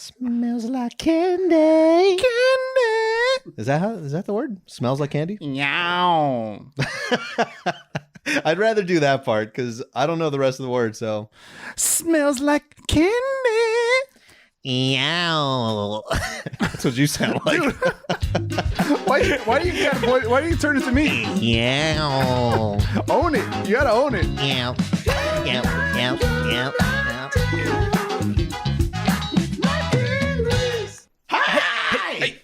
Smells like candy. Candy. Is that the word? Smells like candy? Meow. I'd rather do that part because I don't know the rest of the word. So Smells like candy. Yow. That's what you sound like. Why do you turn it to me? Yow. Own it. You gotta own it. Yow. Yow. Yow. Yow. Hey,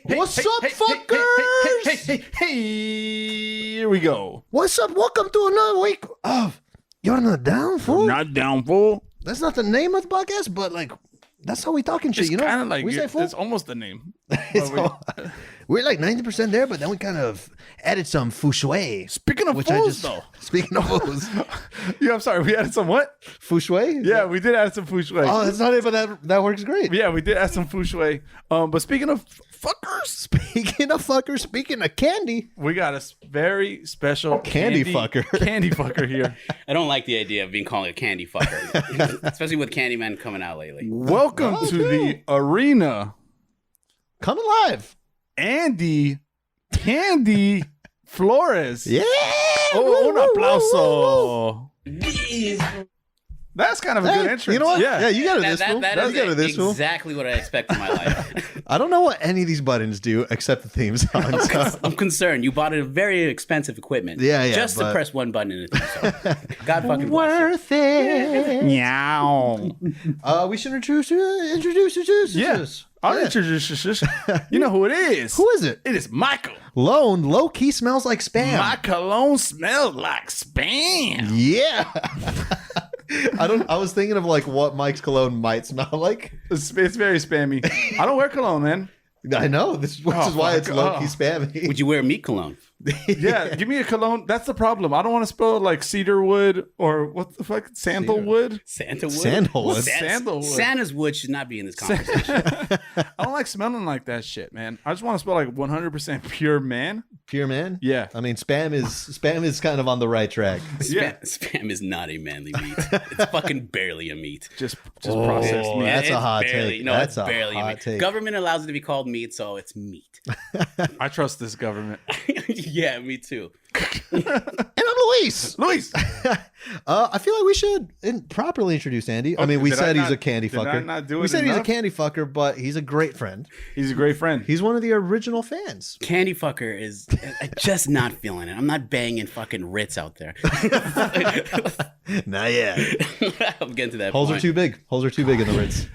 what's up, fuckers? Hey, here we go. What's up? Welcome to another week of You're Not Down, Fool. Not down, fool. That's not the name of the podcast, but like that's how we talking shit, It's you know? kind of like we say fool. it's almost the name. We're like 90% there, but then we kind of added some fou shui. Speaking of fools, though. Speaking of fools. Yeah, I'm sorry. We added some what? Fou shui? Yeah, we did add some fou shui. Oh, that's not it, but that works great. Yeah, we did add some fou shui. But speaking of fuckers, Speaking of fuckers, speaking of candy. we got a very special Candy fucker. Candy fucker here. I don't like the idea of being called a candy fucker, especially with Candyman coming out lately. Welcome to the arena, Come alive. Andy Candy Flores. Yeah. Oh, un Woo, woo, woo, aplauso. That's kind of a Hey, good entrance. you know what? Yeah. You got it this fool. That You is got it this fool. exactly what I expect in my life. I don't know what any of these buttons do except the theme song. So. I'm concerned. You bought a very expensive equipment. Yeah, just to but- press one button in it. So. God fucking bless you. Worth it. Meow. We should introduce Yeah. I'll introduce you. You know who it is. Who is it? It is Michael. Lone, low key smells like spam. My cologne smells like spam. Yeah. I was thinking of like what Mike's cologne might smell like. It's very spammy. I don't wear cologne, man. I know, which is why it's fuck. low key spammy. Would you wear meat cologne? Yeah, give me a cologne. That's the problem. I don't want to smell like cedarwood or what the fuck? Sandalwood? Sandalwood? Sandalwood. Sandalwood. Santa's wood should not be in this conversation. I don't like smelling like that shit, man. I just want to smell like 100% pure man. Pure man? Yeah. I mean, spam is kind of on the right track. Yeah. Spam is not a manly meat. It's fucking barely a meat. Just processed meat. That's a It's hot barely, take. No, That's it's a barely hot a meat. take. Government allows it to be called meat, so it's meat. I trust this government. Yeah, me too. And I'm Luis. Luis. I feel like we should properly introduce Andy. I Okay, mean, we did I said he's not- a candy did I fucker. not do We it said he's a enough? candy fucker, but he's a great friend. He's a great friend. He's one of the original fans. Candy fucker is just not feeling it. I'm not banging fucking Ritz out there. Not yet. I'm getting to that Holes point. are too big. Holes are too big in the Ritz.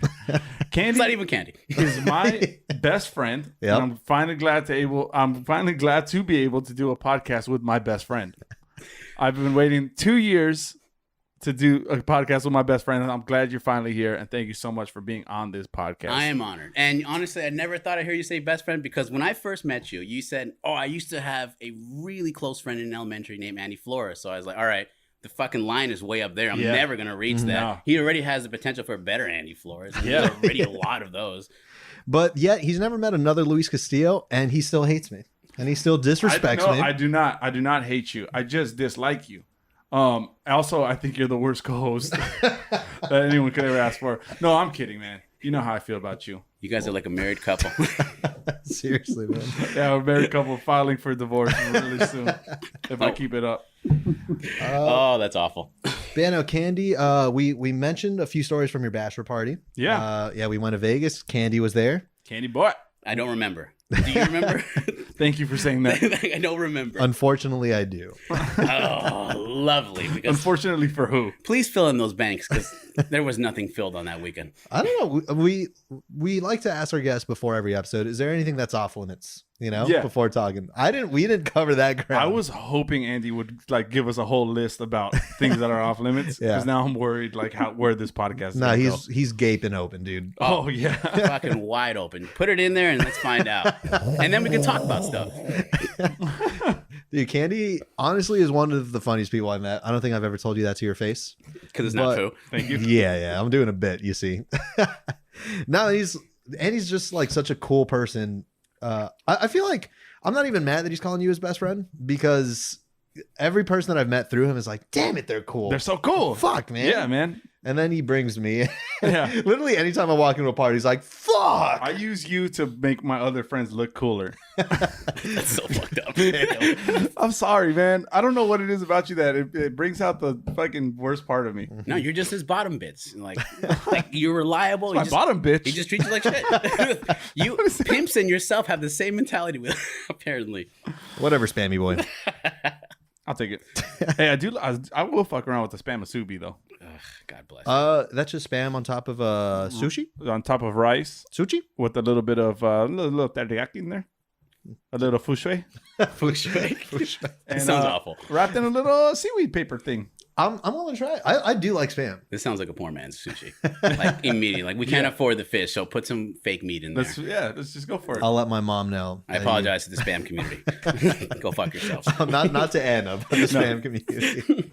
Candy It's not even candy. is my best friend. Yep. And I'm finally glad to be able to do a podcast with my best friend. I've been waiting 2 years to do a podcast with my best friend, and I'm glad you're finally here. And thank you so much for being on this podcast. I am honored. And honestly, I never thought I'd hear you say best friend because when I first met you, you said, oh, I used to have a really close friend in elementary named Andy Flores. So I was like, all right, the fucking line is way up there. I'm Yeah. never going to reach that. No. He already has the potential for a better Andy Flores. And Yeah. There's already a lot of those. But yet he's never met another Luis Castillo, and he still hates me. And he still disrespects me. I do not hate you. I just dislike you. Also, I think you're the worst co-host that anyone could ever ask for. No, I'm kidding, man. You know how I feel about you. You guys are like a married couple. Seriously, man. Yeah, we're a married couple filing for divorce really soon if I keep it up. Oh, that's awful. Bano Candy, we mentioned a few stories from your bachelor party. Yeah. We went to Vegas. Candy was there. Candy boy. I don't remember. Do you remember? Thank you for saying that. I don't remember. Unfortunately, I do. Oh, lovely. Because Unfortunately for who? please fill in those banks because there was nothing filled on that weekend. I don't know. We like to ask our guests before every episode, is there anything that's off limits? Yeah. Before talking. We didn't cover that ground. I was hoping Andy would like give us a whole list about things that are off limits. Yeah. Because now I'm worried like where this podcast is. No, gonna he's gaping open, dude. go. Oh yeah. Fucking wide open. Put it in there and let's find out. And then we can talk about stuff. Dude, Candy honestly is one of the funniest people I met. I don't think I've ever told you that to your face. Because it's not But- true. Thank you. Yeah, I'm doing a bit, you see. No, he's just like such a cool person. I feel like I'm not even mad that he's calling you his best friend because every person that I've met through him is like, damn it, they're cool. They're so cool. Fuck, man. Yeah, man. And then he brings me. Yeah. Literally, anytime I walk into a party, he's like, "Fuck!" I use you to make my other friends look cooler. That's so fucked up. I'm sorry, man. I don't know what it is about you that it brings out the fucking worst part of me. No, you're just his bottom bits. Like you're reliable. My bottom bitch. He just treats you like shit. You pimps and yourself have the same mentality with apparently. Whatever, spammy boy. I'll take it. Hey, I will fuck around with the spam asubi though. Ugh, God bless. That's just spam on top of sushi. On top of rice Sushi. with a little bit of little teriyaki in there. A little fushui. It And, sounds awful. Wrapped in a little seaweed paper thing. I'm gonna try it. I do like spam. This sounds like a poor man's sushi. Like immediately. Like we can't afford the fish, so put some fake meat in there. Let's just go for it. I'll let my mom know. I apologize to the spam community. Go fuck yourselves. not to Anna, but the spam community.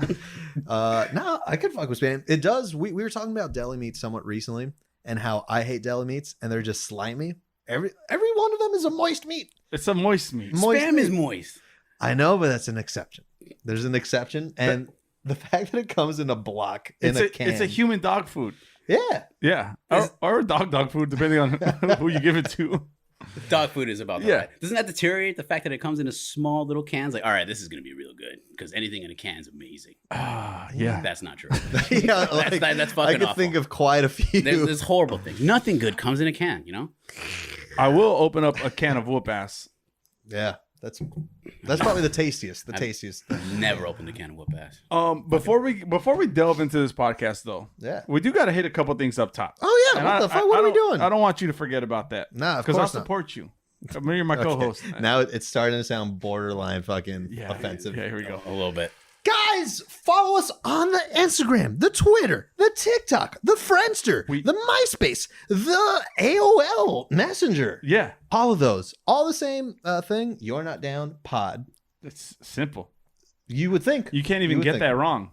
No, I could fuck with spam. It does. We were talking about deli meats somewhat recently, and how I hate deli meats, and they're just slimy. Every one of them is a moist meat. It's a moist meat. Spam is moist. I know, but that's an exception. There's an exception, and the fact that it comes in a block in a can. It's a human dog food. Yeah. Yeah. Or dog food, depending on who you give it to. Dog food is about that. Yeah. Right? Doesn't that deteriorate the fact that it comes in a small little cans? Like, all right, this is going to be real good because anything in a can is amazing. Yeah. That's not true. Yeah, like, that's fucking I could awful. think of quite a few. There's horrible things. Nothing good comes in a can, you know? I will open up a can of whoop ass. Yeah, that's probably the tastiest. The tastiest. Never opened a can of whoop ass. Before we delve into this podcast, though, Yeah. we do got to hit a couple things up top. Oh yeah. And What the fuck? What are we doing? I don't want you to forget about that. Nah, of because I'll course not. support you. You're my co-host. Now it's starting to sound borderline fucking offensive. Yeah, here we go. A little bit. Guys, follow us on the Instagram, the Twitter, the TikTok, the Friendster, the MySpace, the AOL Messenger. Yeah, all of those, all the same thing. You're Not Down Pod. it's simple. You would think. You can't even get that wrong.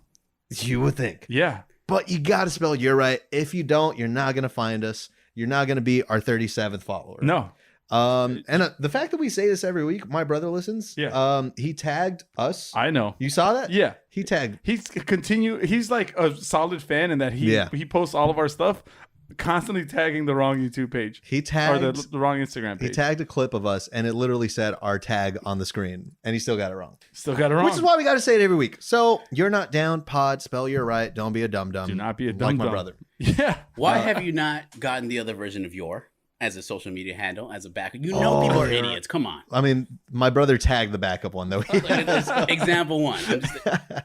You would think. Yeah, but you got to spell "you're right." If you don't, you're not gonna find us. You're not gonna be our 37th follower. No. And the fact that we say this every week, my brother listens. Yeah. He tagged us. I know. You saw that? Yeah. He tagged. He's like a solid fan in that he posts all of our stuff, constantly tagging the wrong YouTube page. He tagged or the wrong Instagram page. He tagged a clip of us, and it literally said our tag on the screen, and he still got it wrong. Still got it wrong. Which is why we got to say it every week. So You're Not Down Pod. Spell "you're right." Don't be a dum dum. Do not be a dum dum. Like my brother. Yeah. Why have you not gotten the other version of your as a social media handle, as a backup? You know people are idiots. Come on. I mean, my brother tagged the backup one, though. Example one.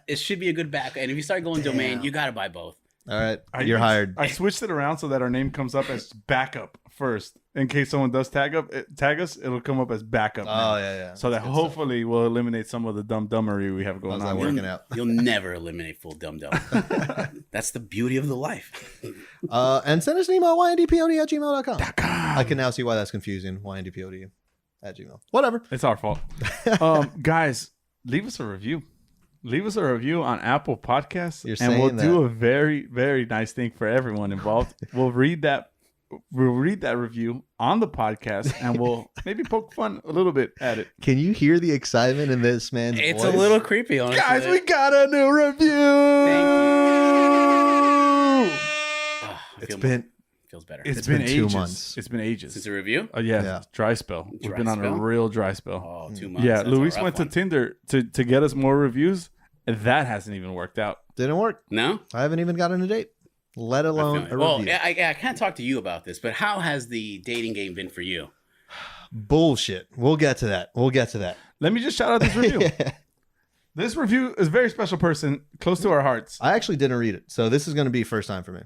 It should be a good backup. And if you start going domain, you got to buy both. All right. You're hired. I switched it around so that our name comes up as backup first. In case someone does tag us, it'll come up as backup. Oh, yeah. So that hopefully we'll eliminate some of the dumb-dummery we have going How's on. that working out? You'll never eliminate full dum-dum. That's the beauty of the life. And send us an email, yndpod@gmail.com. I can now see why that's confusing. yndpod@gmail. Whatever. It's our fault. Guys, leave us a review. Leave us a review on Apple Podcasts, and we'll do a very, very nice thing for everyone involved. We'll read that review on the podcast, and we'll maybe poke fun a little bit at it. Can you hear the excitement in this man's voice? It's a little creepy, honestly. Guys, we got a new review. Thank you. Feels better. It's been been 2 ages. months. It's been ages. Since a review? Yeah. Dry spell. We've Dry been on a spell? real dry spell. Oh, 2 months. Yeah, That's Luis a rough went to one. Tinder to get us more reviews, and that hasn't even worked out. Didn't work. No? I haven't even gotten a date, let alone a Well, review. I can't talk to you about this, but how has the dating game been for you? Bullshit. We'll get to that. Let me just shout out this review. Yeah. This review is a very special person, close to our hearts. I actually didn't read it, so this is going to be first time for me.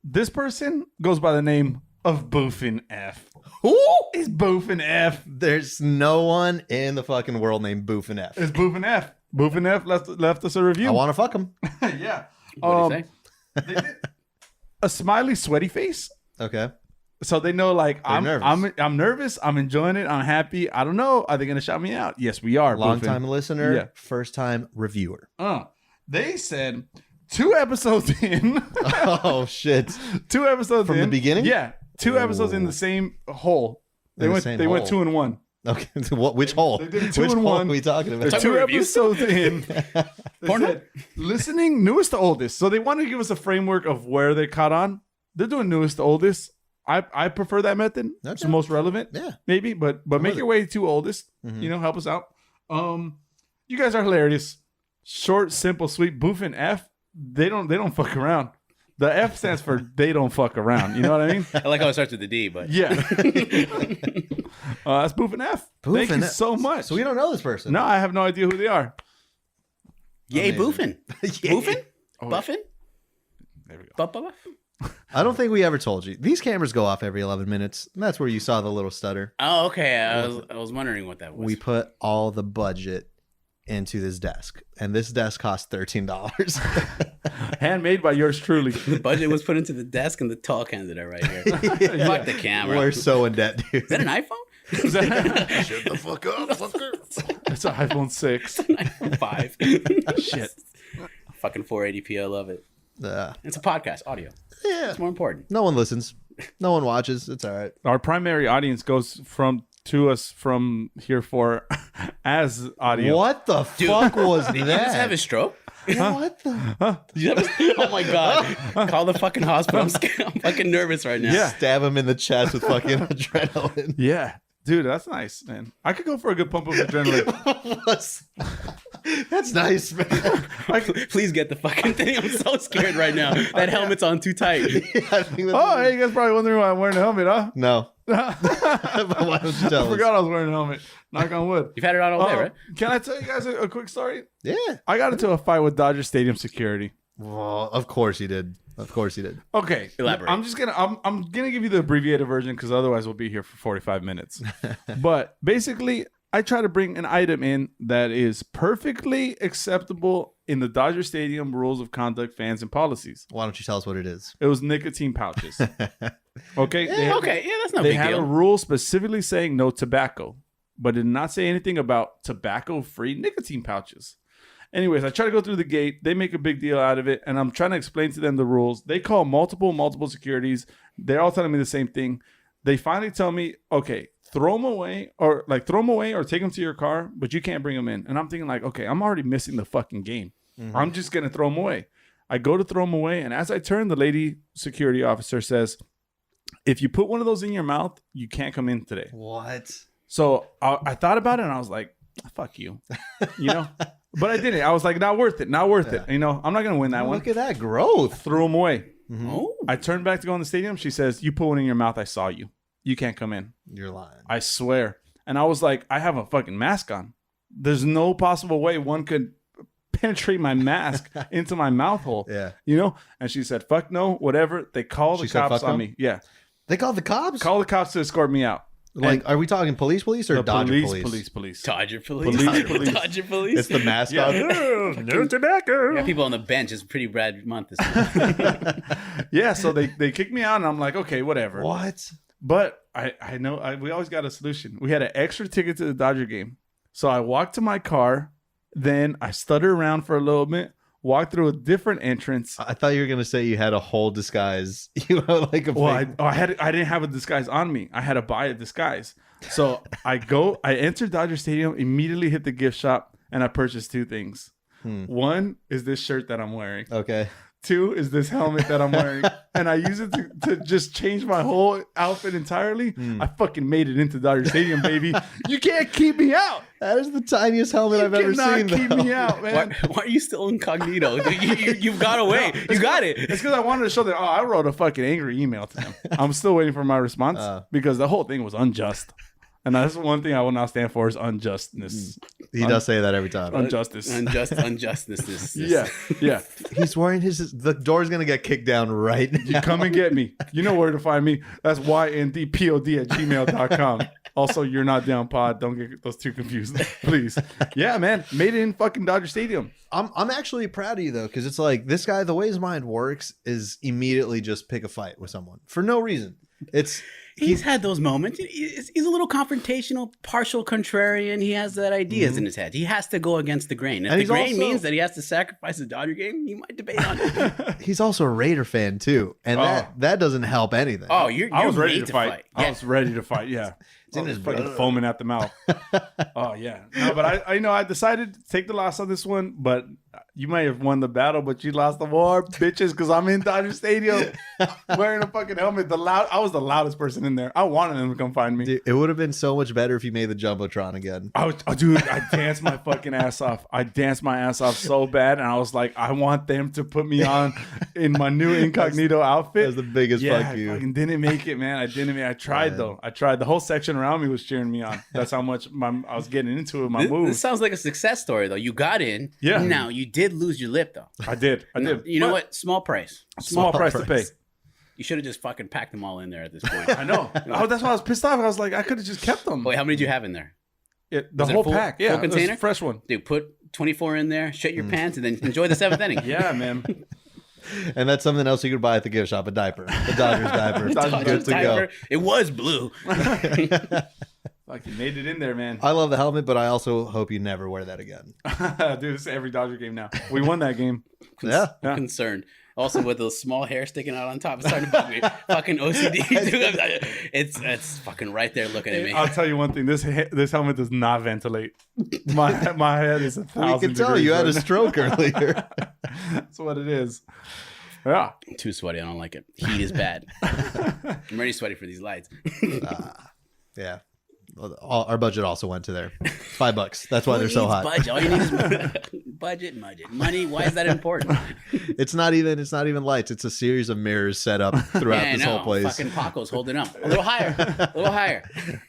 This person goes by the name of Boofin F. Who is Boofin F? There's no one in the fucking world named Boof and F. It's Boofin F. Boofin F left us a review. I want to fuck him. Yeah. What do you say? They did a smiley, sweaty face. Okay. So they know, like, I'm nervous. I'm enjoying it. I'm happy. I don't know. Are they going to shout me out? Yes, we are. Long Boofin. time listener, Yeah. first time reviewer. They said 2 episodes in. Oh shit! 2 episodes From in. the beginning? Yeah. 2 episodes in the same hole. They went 2 and 1. Okay, which hole? They did Which 2 and hole 1. are we talking about? They're Talking 2 reviews? episodes in. They Pornhub? said, listening, newest to oldest. So they want to give us a framework of where they caught on. They're doing newest to oldest. I prefer that method. It's the Okay. most relevant. Yeah. Maybe, but I'm make with your way to oldest. Mhm. You know, help us out. You guys are hilarious. Short, simple, sweet. Boof and F. They don't fuck around. The F stands for they don't fuck around. You know what I mean? I like how it starts with the D, but Yeah. That's Boof and F. Boof Thank and you F. so much. So we don't know this person. No, I have no idea who they are. yay, Amazing. boofing, Yay. boofing, Oh, buffing, there we go. buff, buff. I don't think we ever told you. These cameras go off every 11 minutes. And that's where you saw the little stutter. Oh, okay. I was wondering what that was. We put all the budget into this desk, and this desk cost $13. Handmade by yours truly. The budget was put into the desk and the tall candidate right here. Yeah. Fuck the camera. We're so in debt, dude. Is that an iPhone? Is that- Shut the fuck up, fucker. It's an iPhone 6. An iPhone 5. Shit. Fucking 480p. I love it. Yeah. It's a podcast, audio. It's more important. No one listens. No one watches. It's all right. Our primary audience goes to us from here for as audio. What the fuck was Did you just have a that? stroke? What the? Did you have oh my god! Call the fucking hospital. I'm scared. I'm fucking nervous right now. Yeah. Stab him in the chest with fucking adrenaline. Yeah. Dude, that's nice, man. I could go for a good pump of adrenaline. That's nice, man. Please get the fucking thing. I'm so scared right now. That helmet's on too tight. I think that's Oh, hey, you guys probably wondering why I'm wearing a helmet, huh? No. I But why don't you tell us? forgot I was wearing a helmet. Knock on wood. You've had it on all day, Oh, right? Can I tell you guys a quick story? Yeah. I got into a fight with Dodger Stadium security. Well, of course he did. Of course he did. Okay, Elaborate. I'm gonna give you the abbreviated version because otherwise we'll be here for 45 minutes. But basically, I try to bring an item in that is perfectly acceptable in the Dodger Stadium rules of conduct, fans, and policies. Why don't you tell us what it is? It was nicotine pouches. Okay, they had, Okay, yeah, that's no they big had a deal. rule specifically saying no tobacco, but did not say anything about tobacco-free nicotine pouches. Anyways, I try to go through the gate. They make a big deal out of it, and I'm trying to explain to them the rules. They call multiple securities. They're all telling me the same thing. They finally tell me, okay, throw them away or take them to your car, but you can't bring them in. And I'm thinking like, okay, I'm already missing the fucking game. Mm-hmm. I'm just going to throw them away. I go to throw them away, and as I turn, the lady security officer says, if you put one of those in your mouth, you can't come in today. What? So I thought about it, and I was like, fuck you, you know? But I didn't. I was like, not worth it. You know, I'm not going to win that one. Look at that growth. Threw them away. Oh, I turned back to go in the stadium. She says, you put one in your mouth. I saw you. You can't come in. You're lying. I swear. And I was like, I have a fucking mask on. There's no possible way one could penetrate my mask into my mouth hole. Yeah. You know? And she said, fuck no, whatever. They call the She said, cops "Fuck on no"? me. Yeah. They called the cops? Call the cops to escort me out. Like, are we talking police or The Dodger police. Dodger police. Police. Dodger police. It's the mascot. No tobacco. We got people on the bench. It's a pretty bad month this month. Yeah, so they kicked me out, and I'm like, okay, whatever. What? But I know we always got a solution. We had an extra ticket to the Dodger game. So I walked to my car, then I stuttered around for a little bit, walked through a different entrance. I thought you were gonna say you had a whole disguise. You know, like a Well, fake- I didn't have a disguise on me. I had to buy a disguise. So I entered Dodger Stadium, immediately hit the gift shop, and I purchased 2 things. One is this shirt that I'm wearing. Okay. 2 is this helmet that I'm wearing. And I use it to just change my whole outfit entirely. I fucking made it into Dodger Stadium, baby. You can't keep me out. That is the tiniest helmet I've ever cannot seen. keep though. me out, man. Why are you still incognito? You've got away. You got it. It's because I wanted to show them. Oh, I wrote a fucking angry email to them. I'm still waiting for my response because the whole thing was unjust. And that's one thing I will not stand for is unjustness. He does say that every time. Injustice. Unjustness. Yeah. He's wearing the door's gonna get kicked down right now. You come and get me. You know where to find me. That's yndpod@gmail.com. Also, you're not down pod. Don't get those 2 confused, please. Yeah, man. Made it in fucking Dodger Stadium. I'm actually proud of you though, because it's like this guy, the way his mind works is immediately just pick a fight with someone for no reason. He's had those moments. He's a little confrontational, partial contrarian. He has that ideas in his head. He has to go against the grain. If And the he's grain also- means that he has to sacrifice the Dodger game, he might debate on it. He's also a Raider fan too, and that doesn't help anything. Oh, you're I was ready made to fight. I Yeah. was ready to fight. Yeah, It's in I was his fucking blood. foaming at the mouth. Oh yeah, no, but I decided to take the loss on this one. But you may have won the battle, but you lost the war, bitches, because I'm in Dodger Stadium wearing a fucking helmet. I was the loudest person in there. I wanted them to come find me. Dude, it would have been so much better if you made the jumbotron again. Dude, I danced my fucking ass off. I danced my ass off so bad, and I was like, I want them to put me on in my new incognito outfit. That's the biggest Yeah, fuck you. I fucking didn't make it, man. I didn't. I tried Man. though. I tried. The whole section around me was cheering me on. That's how much I was getting into it. My This moves. sounds like a success story, though. You got in. Yeah. Now, you did lose your lip, though. I did. You know But what? Small price. Small price to pay. You should have just fucking packed them all in there at this point. I know. Oh, that's why I was pissed off. I was like, I could have just kept them. Wait, how many did you have in there? The Was it whole full- pack. full Yeah, it was a container? fresh one. Dude, put 24 in there, shit your pants, and then enjoy the seventh inning. Yeah, man. And that's something else you could buy at the gift shop, a diaper. The Dodgers diaper. Dodgers Good to diaper. It was blue. Like you made it in there, man. I love the helmet, but I also hope you never wear that again. Dude, it's every Dodger game now. We won that game. Yeah. Yeah. Concerned. Also, with the small hair sticking out on top, it's starting to bug me. Fucking OCD. Dude. It's fucking right there looking at me. I'll tell you one thing. This helmet does not ventilate. My head is 1,000 We can tell you had a degrees stroke earlier. right now. That's what it is. Yeah. Too sweaty. I don't like it. Heat is bad. I'm already sweaty for these lights. Yeah. Our budget also went to there. $5. That's why they're so hot. Budget. All you need is budget. Money. Why is that important? It's not even lights. It's a series of mirrors set up throughout Yeah, I this know. whole place. Fucking Paco's holding up. A little higher.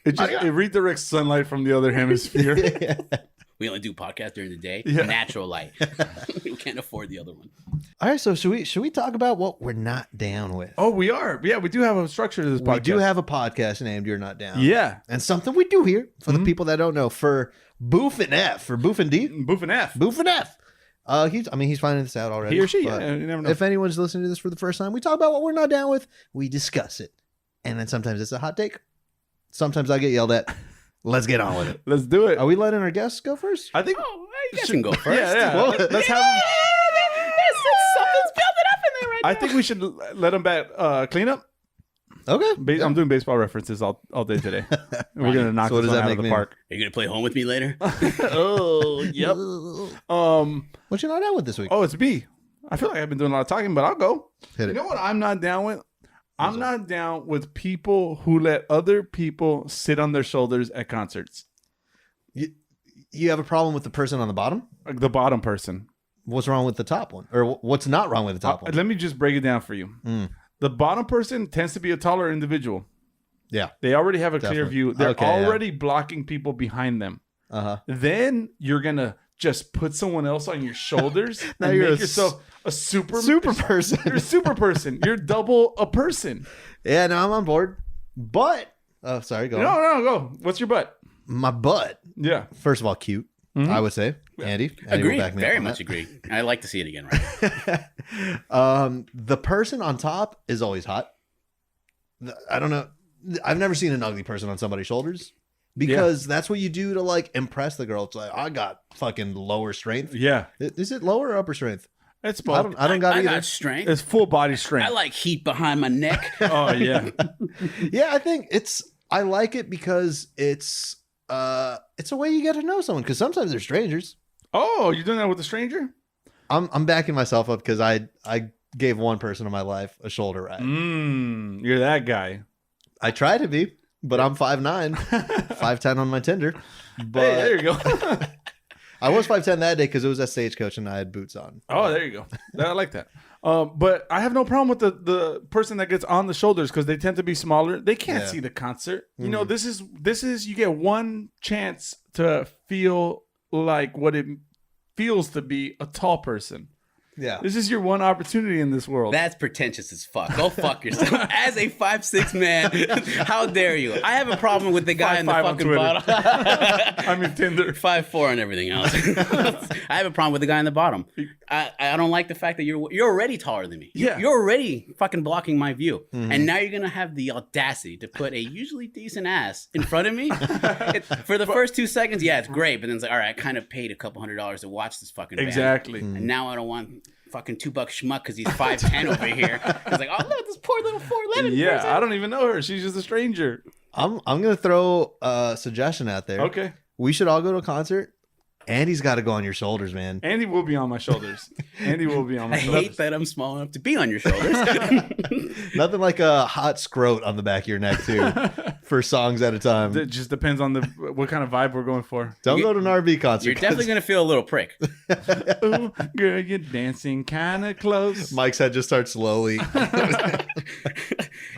It redirects sunlight from the other hemisphere. We only do podcasts during the day. Yeah. Natural light. We can't afford the other one. All right, so should we talk about what we're not down with? Oh, we are. Yeah, we do have a structure to this podcast. We do have a podcast named You're Not Down. Yeah. And something we do here for the people that don't know, for Boof and F, for Boof and D, Boof and F. Boof and F. He's finding this out already. He or she. but Yeah, you never know. If anyone's listening to this for the first time, we talk about what we're not down with. We discuss it. And then sometimes it's a hot take. Sometimes I get yelled at. Let's get on with it. Let's do it. Are we letting our guests go first? I think. Oh, you guys can go first. Yeah. Well, Let's have. Something's building up in there right I think we should let them back clean up. Okay. I'm doing baseball references all day today. We're gonna knock So what this does one that out of make the me? park. Are you going to play home with me later? Oh, yep. What you not down with this week? Oh, it's B. I feel like I've been doing a lot of talking, but I'll go. Hit You it. know what I'm not down with? I'm not down with people who let other people sit on their shoulders at concerts. You have a problem with the person on the bottom? Like the bottom person. What's wrong with the top one? Or what's not wrong with the top one? Let me just break it down for you. Mm. The bottom person tends to be a taller individual. Yeah. They already have a clear Definitely. view. They're Okay, yeah. already blocking people behind them. Uh-huh. Then you're going to just put someone else on your shoulders Now and you're make a yourself a super person. You're a super person. You're double a person. Yeah, no, I'm on board. But, oh, sorry, go on. No, go. What's your butt? My butt, Yeah. first of all, cute, I would say. Andy will Agree. back me up Very on much that. agree. I like to see it again right now. The person on top is always hot. I don't know. I've never seen an ugly person on somebody's shoulders because that's what you do to like impress the girl. It's like, I got fucking lower strength. Yeah. Is it lower or upper strength? It's I both. don't got I either. got strength. It's full body I strength. like heat behind my neck. Oh, yeah. Yeah, I think I like it because it's a way you get to know someone because sometimes they're strangers. Oh, you're doing that with a stranger? I'm backing myself up because I gave one person in my life a shoulder ride. You're that guy. I try to be, but I'm 5'9", 5'10" on my Tinder. But Hey, there you go. I was 5'10" that day because it was at Stagecoach and I had boots on. Oh, there you go. I like that. But I have no problem with the person that gets on the shoulders because they tend to be smaller. They can't Yeah. see the concert. You know, this is you get one chance to feel like what it feels to be a tall person. Yeah. This is your one opportunity in this world. That's pretentious as fuck. Go fuck yourself. As a 5'6" man, how dare you? I have a problem with the guy in the 5'5" on fucking Twitter. bottom. I'm in Tinder. 5'4" and everything else. I have a problem with the guy in the bottom. I don't like the fact that you're already taller than me. Yeah. You're already fucking blocking my view. And now you're gonna have the audacity to put a usually decent ass in front of me. For the first 2 seconds, yeah, it's great. But then it's like, all right, I kind of paid a couple $100 to watch this fucking band. Exactly. And now I don't want fucking $2 schmuck because he's 5'10" over here. It's like, oh look, this poor little 4'11" Yeah, person. I don't even know her. She's just a stranger. I'm gonna throw a suggestion out there. Okay. We should all go to a concert. Andy's got to go on your shoulders, man. Andy will be on my shoulders. Andy will be on my I shoulders. hate that I'm small enough to be on your shoulders. Nothing like a hot scrote on the back of your neck too, for songs at a time. It just depends on what kind of vibe we're going for. Don't go to an RV concert. You're definitely gonna feel a little prick. Ooh, girl, you're dancing kind of close. Mike's head just starts slowly.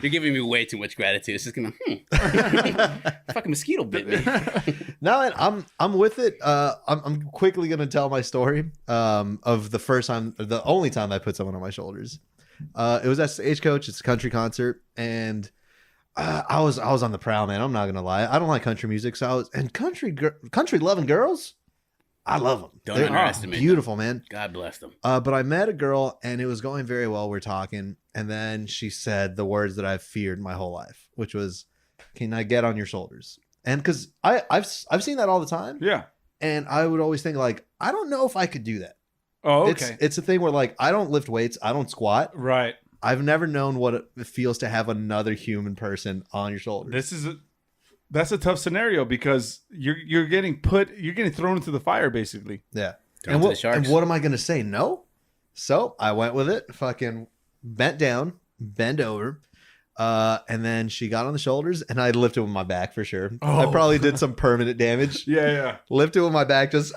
You're giving me way too much gratitude. It's just gonna, fucking mosquito bit me. No, and I'm with it. I'm quickly gonna tell my story of the first time, the only time I put someone on my shoulders. It was at Stagecoach. It's a country concert, and I was on the prowl, man. I'm not gonna lie. I don't like country music, so country loving girls. I love them. Don't They're underestimate them. beautiful, man. God bless them. But I met a girl, and it was going very well. We're talking, and then she said the words that I've feared my whole life, which was, "Can I get on your shoulders?" And because I've seen that all the time, Yeah. and I would always think like, I don't know if I could do that. Oh, okay. It's a thing where like I don't lift weights, I don't squat. Right. I've never known what it feels to have another human person on your shoulders. That's a tough scenario because you're getting thrown into the fire basically. Yeah. Thrown And to what, the sharks. and what am I going to say? No. So I went with it. Fucking bent down, bend over. And then she got on the shoulders, and I lifted with my back for sure. I Oh. probably did some permanent damage. Yeah. Lifted with my back, just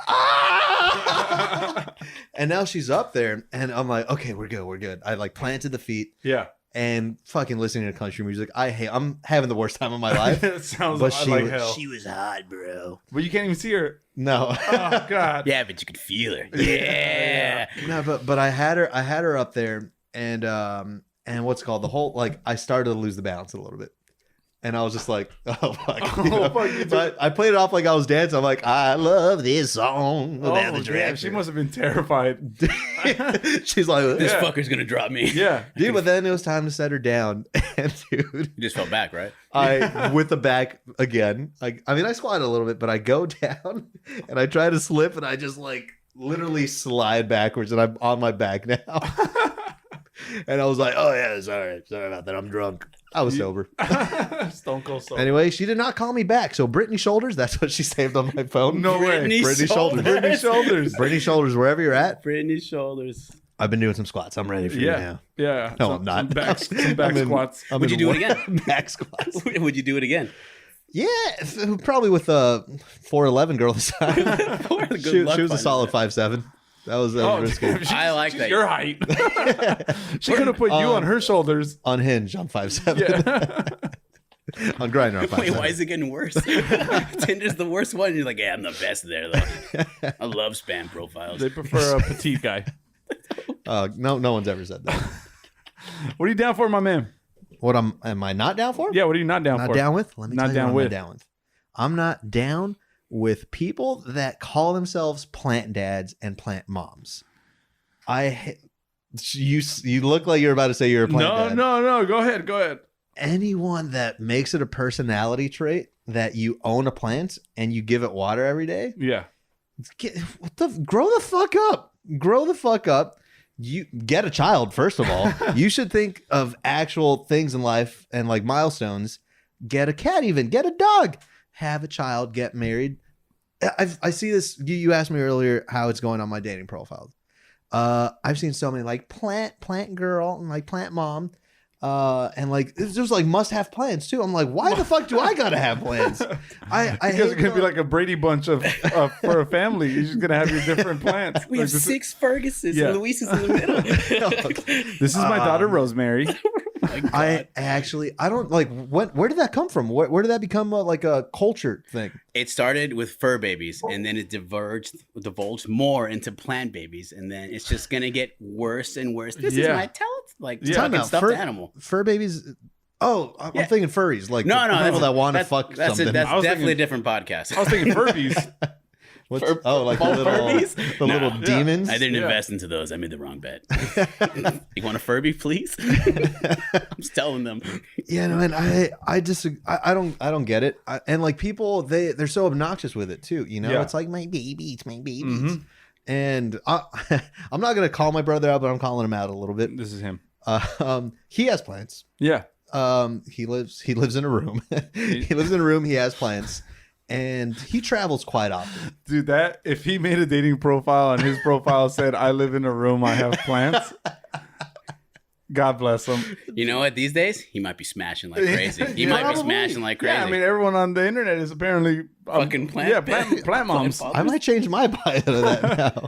and now she's up there, and I'm like, okay, we're good. I like planted the feet Yeah. and fucking listening to country music. I'm having the worst time of my life. It sounds But like hell. she was hot, bro. But you can't even see her. No, Oh God. Yeah, but you could feel her. Yeah. no, but I had her up there, and what's it called, the whole, like, I started to lose the balance a little bit. And I was just like, oh, fuck. Fuck, you But I played it off like I was dancing. I'm like, I love this song. Oh, Without the damn, director. she must have been terrified. She's like, This Yeah. fucker's gonna drop me. Yeah. dude, but then it was time to set her down. And dude, You just fell back, right? with the back again. I squatted a little bit, but I go down and I try to slip, and I just like literally slide backwards, and I'm on my back now. And I was like, oh yeah, sorry about that. I'm drunk. I was sober. Stone cold sober. Anyway, she did not call me back. So Brittany Shoulders, that's what she saved on my phone. No way. Brittany Shoulders. Brittany Shoulders. Brittany Shoulders, wherever you're at. Brittany's shoulders. I've been doing some squats. I'm ready for you Yeah. now. Yeah. No, Some- I'm not. Some back I'm in- squats. I'm Would in you do it one- again? Back squats. Would you do it again? Yeah, probably with a 4'11" girl this time. Good she luck was a finding solid that. 5'7". That was Oh, risky. damn, I like she's that. your height. She could have put you on her shoulders. Unhinged on 5'7". Yeah. On Grindr on 5'7". Wait, why is it getting worse? Tinder's the worst one. You're like, yeah, I'm the best there, though. I love spam profiles. They prefer a petite guy. No one's ever said that. What are you down for, my man? What am I not down for? Yeah, what are you not down Not for? down with? Let me Not tell you down what with. I'm not down with. I'm not down with people that call themselves plant dads and plant moms. You look like you're about to say you're a plant dad. No. Go ahead. Anyone that makes it a personality trait that you own a plant and you give it water every day, Yeah. grow the fuck up. Grow the fuck up. You get a child, first of all. You should think of actual things in life and like milestones. Get a cat, even get a dog. Have a child. Get married. I see this. You asked me earlier how it's going on my dating profile. I've seen so many like plant girl and like plant mom. And like it's just like must have plans too. I'm like, why the fuck do I gotta have plans? I Because it's gonna be like a Brady bunch of for a family. You're just gonna have your different plants. We Like, have this is- 6 Ferguses Yeah. and Luis is in the middle. This is my daughter Rosemary. my God. I don't like where did that come from? Where did that become like a culture thing? It started with fur babies, and then it divulged more into plant babies, and then it's just gonna get worse and worse. This is my fucking stuffed animal. Fur babies. Oh, I'm thinking furries, like no, people that want to fuck something. That's definitely a different podcast. I was thinking Furbies. Like the little demons. I didn't invest into those. I made the wrong bet. You want a Furby, please? I'm just telling them. Yeah, no, and I don't get it. And like people, they're so obnoxious with it too. You know, it's like my baby, it's my babies. Mm-hmm. And I'm not gonna call my brother out, but I'm calling him out a little bit. This is him. He has plants. Yeah. He lives in a room. He lives in a room. He has plants. And he travels quite often. Dude, if he made a dating profile and his profile said, I live in a room, I have plants, God bless him. You know what? These days, he might be smashing like crazy. He might be smashing like crazy. Yeah, I mean, everyone on the internet is apparently... fucking plant. Yeah, plant moms. I might change my bio to that now.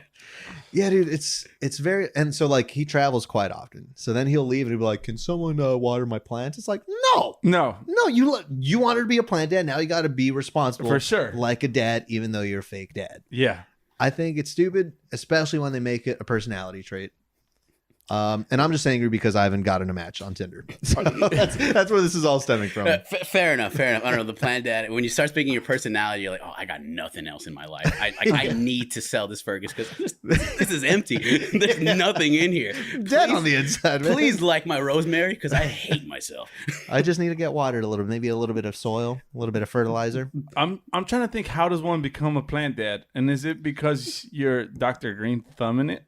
Yeah, dude, it's very... And so, like, he travels quite often. So then he'll leave and he'll be like, can someone water my plants? It's like, no, you wanted to be a plant dad. Now you got to be responsible. For sure. Like a dad, even though you're a fake dad. Yeah. I think it's stupid, especially when they make it a personality trait. And I'm just angry because I haven't gotten a match on Tinder. So that's where this is all stemming from. Fair enough. I don't know. The plant dad, when you start speaking your personality, you're like, oh, I got nothing else in my life. I need to sell this Fergus because this is empty. There's nothing in here. Dead on the inside, man. Please like my rosemary because I hate myself. I just need to get watered a little, maybe a little bit of soil, a little bit of fertilizer. I'm trying to think, how does one become a plant dad? And is it because you're Dr. Green Thumb in it?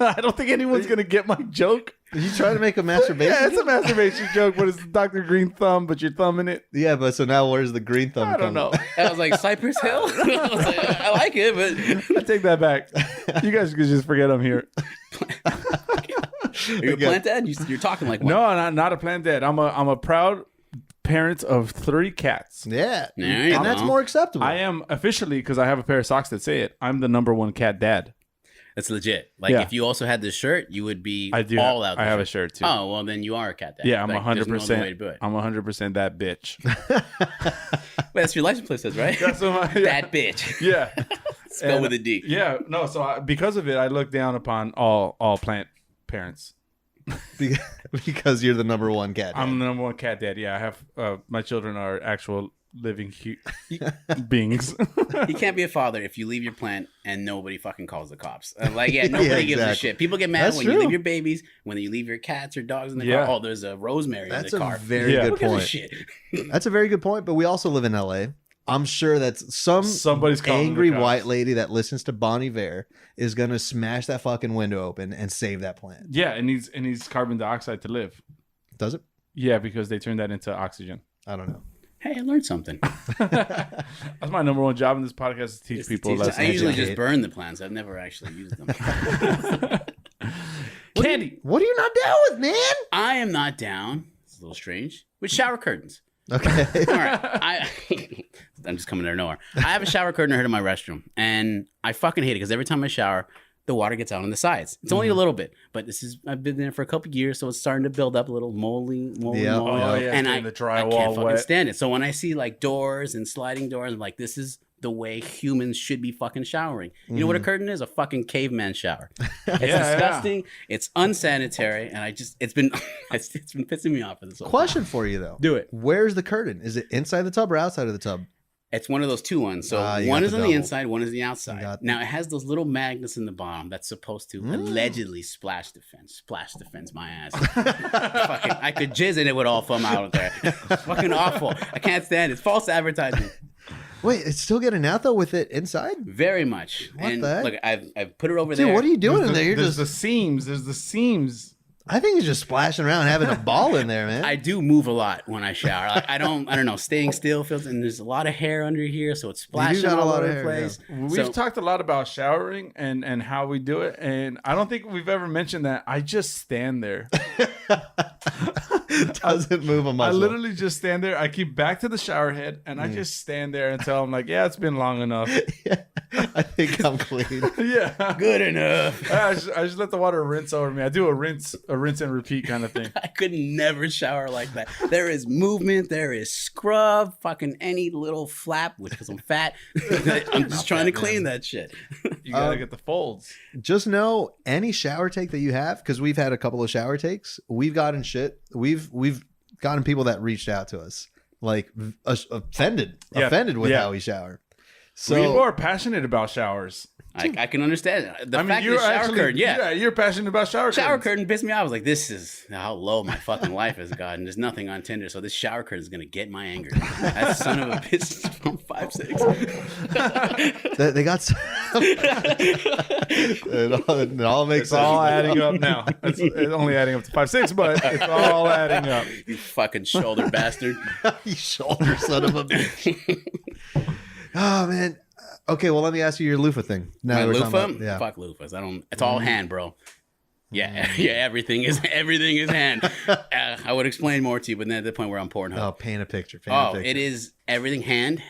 I don't think anyone's going to get my joke. Are you trying to make a masturbation? Yeah, it's a masturbation joke, but it's Dr. Green Thumb, but you're thumbing it. Yeah, but so now where's the green thumb I don't know. I was like, Cypress Hill? I was like, I like it, but... I take that back. You guys could just forget I'm here. Are you a plant dad? You're talking like one. No, not a plant dad. I'm a proud parent of 3 cats. Yeah. And that's more acceptable. I am officially, because I have a pair of socks that say it, I'm the #1 cat dad. That's legit. Like, if you also had this shirt, you would be all out. I have a shirt, too. Oh, well, then you are a cat dad. Yeah, I'm like, 100%. there's no other way to do it. I'm 100% that bitch. Wait, that's your license plate says, right? That's what that bitch. Yeah. Spelled with a D. Yeah. No, so because of it, I look down upon all plant parents. Because you're the #1 cat dad. I'm the #1 cat dad. Yeah, I have my children are actual living beings. You can't be a father if you leave your plant and nobody fucking calls the cops. Nobody gives a shit. People get mad when you leave your babies, when you leave your cats or dogs in the car. Oh, there's a rosemary in the car. That's a very good point. That's a very good point, but we also live in LA. I'm sure that somebody's angry white lady that listens to Bon Iver is going to smash that fucking window open and save that plant. Yeah, and needs carbon dioxide to live. Does it? Yeah, because they turn that into oxygen. I don't know. Hey, I learned something. That's my #1 job in this podcast, is to teach people lessons. I usually just burn the plants. I've never actually used them. Candy. What are you not down with, man? I am not down. It's a little strange. With shower curtains. Okay. All right. I'm just coming out of nowhere. I have a shower curtain right in my restroom, and I fucking hate it because every time I shower, the water gets out on the sides. It's only a little bit, but I've been there for a couple of years, so it's starting to build up a little moldy. Oh, yeah. And the drywall I can't fucking wet. stand it. So when I see like doors and sliding doors, I'm like, this is the way humans should be fucking showering. You know what a curtain is? A fucking caveman shower. It's disgusting. Yeah. It's unsanitary, and it's been pissing me off for this whole Question time. For you though. Do it. Where's the curtain? Is it inside the tub or outside of the tub? It's one of those 2 ones. So one is on the inside, one is the outside. Now it has those little magnets in the bottom that's supposed to allegedly splash defense my ass. Fucking, I could jizz and it would all come out there. Fucking awful. I can't stand it. It's false advertising. Wait, it's still getting out though with it inside? Very much. What the heck? Look, I've put it over there. Dude, what are you doing in there? There's the seams. There's the seams. I think it's just splashing around, having a ball in there, man. I do move a lot when I shower. Like, I don't know. Staying still feels, and there's a lot of hair under here, so it's splashing all over the place. Yeah. We've talked a lot about showering and how we do it, and I don't think we've ever mentioned that I just stand there. Doesn't move a I muscle. literally just stand there. I keep back to the shower head, and I just stand there until I'm like, yeah, it's been long enough. Yeah, I think I'm clean. Yeah. Good enough. I just let the water rinse over me. I do a rinse and repeat kind of thing. I could never shower like that. There is movement. There is scrub. Fucking any little flap, which because I'm fat. I'm just trying to clean that shit. You gotta get the folds. Just know any shower take that you have, because we've had a couple of shower takes. We've gotten shit. We've gotten people that reached out to us like offended with how we shower. So People are passionate about showers. I can understand it. The I mean, fact you're that shower actually, curtain, you're passionate about shower shower curtains. curtain pissed me off. I was like, this is how low my fucking life has gotten. There's nothing on Tinder, so this shower curtain is gonna get my anger. That son of a bitch from 5'6". they got it all makes It's sense. all adding up now. It's only adding up to 5'6", but it's all adding up. You fucking shoulder bastard. You shoulder son of a bitch. Oh man. Okay, well let me ask you your loofah thing. Now My that we're talking loofah? about- yeah. Fuck loofahs. I don't. It's all hand, bro. Yeah, yeah. Everything is hand. I would explain more to you, but then at the point where I'm pouring. Oh, paint a picture. It is everything hand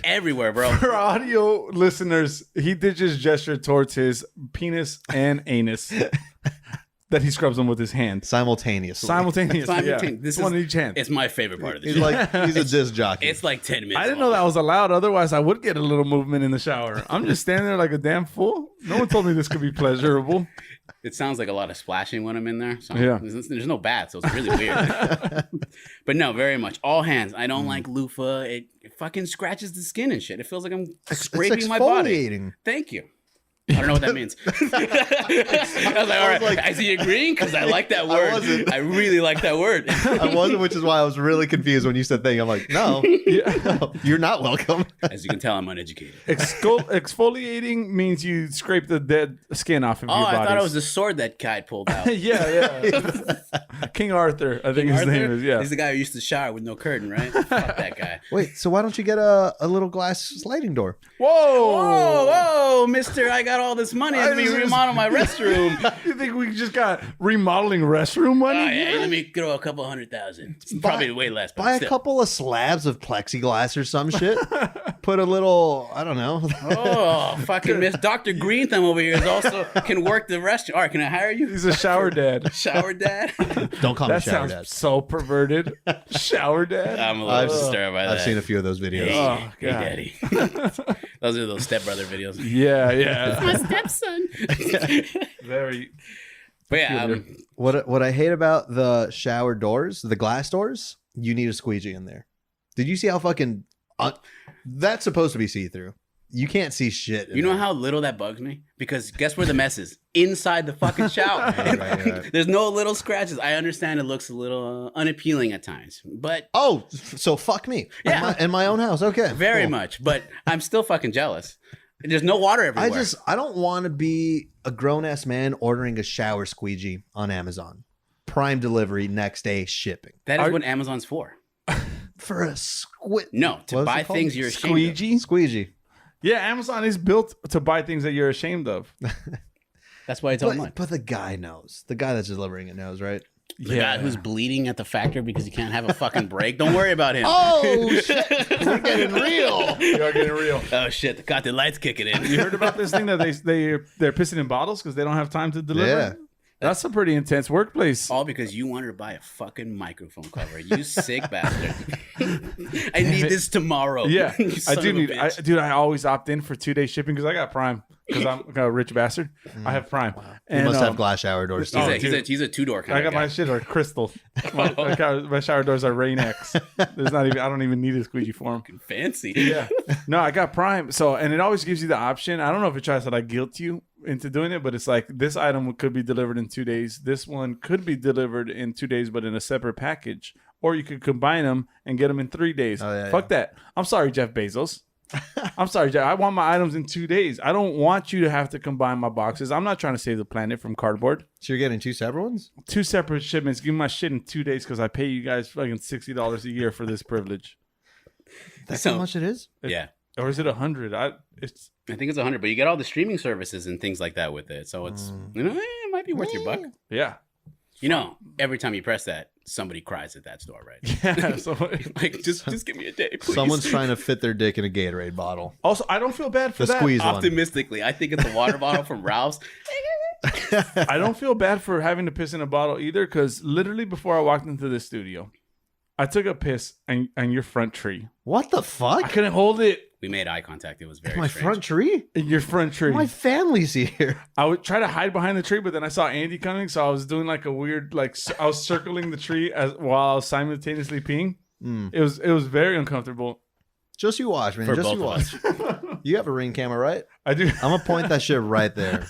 everywhere, bro. For audio listeners, he did just gesture towards his penis and anus that he scrubs them with his hand. Simultaneously. Simultaneously. Yeah. This One is in each hand. It's my favorite part of the He's show. like he's a disc jockey. It's like 10 minutes. I didn't know that was allowed. Otherwise, I would get a little movement in the shower. I'm just standing there like a damn fool. No one told me this could be pleasurable. It sounds like a lot of splashing when I'm in there. So Yeah. there's no bath, so it's really weird. But no, very much. All hands. I don't like loofah. It fucking scratches the skin and shit. It feels like I'm scraping my body. exfoliating. Thank you. I don't know what that means. I was like, all right, is he agreeing? Because I like that word. wasn't. I really like that word. I wasn't, which is why I was really confused when you said thing. I'm like, no, no, you're not welcome. As you can tell, I'm uneducated. Exfoliating means you scrape the dead skin off of your Oh, body. I thought it was the sword that guy pulled out. yeah. King Arthur, I think his name is. Yeah. He's the guy who used to shower with no curtain, right? Fuck that guy. Wait, so why don't you get a little glass sliding door? Whoa. Whoa, mister, I got all this money. Let me remodel my restroom. You think we just got remodeling restroom money? Oh, yeah, let me throw a couple 100,000. It's probably way less. But Buy a still. couple of slabs of plexiglass or some shit. Put a little, I don't know. Oh, fucking Miss Dr. Green Thumb over here is also can work the restaurant. All right, can I hire you? He's a shower dad. Shower dad? Don't call me That shower sounds dad. so perverted. Shower dad. I'm a little disturbed by that. I've seen a few of those videos. Hey, Oh, hey, God. daddy. Those are those stepbrother videos. Yeah. My stepson. Very. But yeah, What I hate about the shower doors, the glass doors, you need a squeegee in there. Did you see how fucking that's supposed to be see through? You can't see shit. in you know there. how little that bugs me? Because guess where the mess is? Inside the fucking shower. Right. There's no little scratches. I understand it looks a little unappealing at times, but Oh, so fuck me. Yeah. In my own house. Okay. very cool. much. But I'm still fucking jealous. There's no water everywhere. I don't want to be a grown ass man ordering a shower squeegee on Amazon. Prime delivery, next day shipping. That is what Amazon's for. For a squid. No, to What's buy it called? things you're ashamed of. Squeegee. Squeegee. Yeah, Amazon is built to buy things that you're ashamed of. That's why it's online. But the guy knows. The guy that's delivering it knows, right? The guy who's bleeding at the factory because he can't have a fucking break. Don't worry about him. Oh shit! We're getting real. You are getting real. Oh shit! Got the lights kicking in. You heard about this thing that they're pissing in bottles because they don't have time to deliver? Yeah. That's a pretty intense workplace. All because you wanted to buy a fucking microphone cover. You sick bastard. I need this tomorrow. Yeah, You I son do of a need. bitch. I always opt in for 2-day shipping because I got Prime. Because I'm a rich bastard. I have Prime. You And, must have glass shower doors too. He's a two-door kind I of got guy. my shit are crystal. My shower doors are Rain X. There's not even. I don't even need a squeegee for them. Fancy. Yeah. No, I got Prime. So, and it always gives you the option. I don't know if it tries to like guilt you into doing it, but it's like this item could be delivered in 2 days. This one could be delivered in 2 days, but in a separate package. Or you could combine them and get them in 3 days. Oh, yeah, Fuck that. I'm sorry, Jeff Bezos. I'm sorry, Jeff. I want my items in 2 days. I don't want you to have to combine my boxes. I'm not trying to save the planet from cardboard. So you're getting two separate ones? 2 separate shipments. Give me my shit in 2 days because I pay you guys fucking $60 a year for this privilege. That's how much it is? Yeah. Or is it 100? I think it's 100, but you get all the streaming services and things like that with it. So it's, it might might be worth your buck. Yeah. You know, every time you press that, somebody cries at that store, right? Yeah. So Like, just give me a day, please. Someone's trying to fit their dick in a Gatorade bottle. also, I don't feel bad for The that. squeeze one. Optimistically, I think it's a water bottle from Ralph's. I don't feel bad for having to piss in a bottle either, because literally before I walked into the studio, I took a piss on your front tree. What the I fuck? couldn't hold it We made eye contact. It was very My strange. front tree? in your front tree. My family's here. I would try to hide behind the tree, but then I saw Andy coming, so I was doing like a weird, like I was circling the tree while I was simultaneously peeing. It was very uncomfortable. Just you watch, man. For Just both you of watch. us. You have a Ring camera, right? I do. I'm gonna point that shit right there.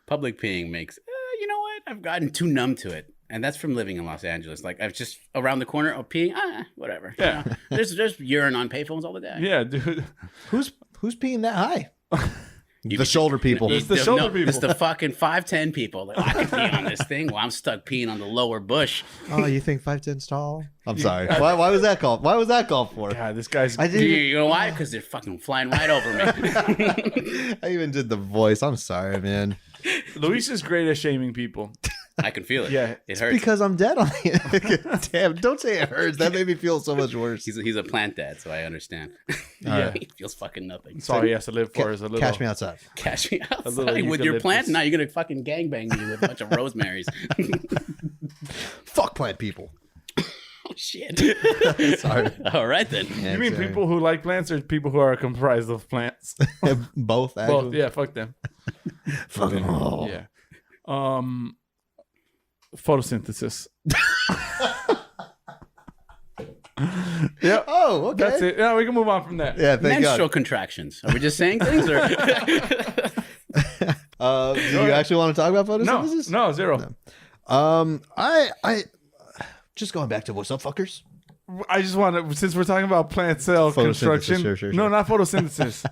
Public peeing makes, you know what? I've gotten too numb to it. And that's from living in Los Angeles. Like, I've just around the corner of peeing, whatever. Yeah. You know, there's urine on payphones all the day. Yeah, dude. Who's peeing that high? You The could- shoulder people. It's the shoulder people. It's the fucking 5'10" people. Like, I can pee on this thing while I'm stuck peeing on the lower bush. Oh, you think 5'10's tall? I'm sorry. Why was that called? Why was that called for? God, this guy's. I didn't. You know why? Because they're fucking flying right over me. I even did the voice. I'm sorry, man. Luis is great at shaming people. I can feel it. Yeah. It hurts. Because I'm dead on it. Damn, don't say it hurts. That made me feel so much worse. He's a plant dad, so I understand. Yeah. He feels fucking nothing. That's all he has to live for is a little. Catch me outside. Cash me little outside with your eucalyptus. plant. Now you're gonna fucking gangbang me with a bunch of rosemaries. Fuck plant people. Oh shit! Sorry. All right then. You mean people who like plants or people who are comprised of plants? Both, Well, actually. yeah, fuck them. Fuck them all. Yeah. Photosynthesis. Yeah. Oh, okay. That's it. Yeah, we can move on from that. Yeah, thank Menstrual God. contractions. Are we just saying things, or Do you actually want to talk about No, photosynthesis? no, zero. I just going back to what's up, fuckers. I just want to, since we're talking about plant cell Photosynthesis, construction. sure. No, not photosynthesis.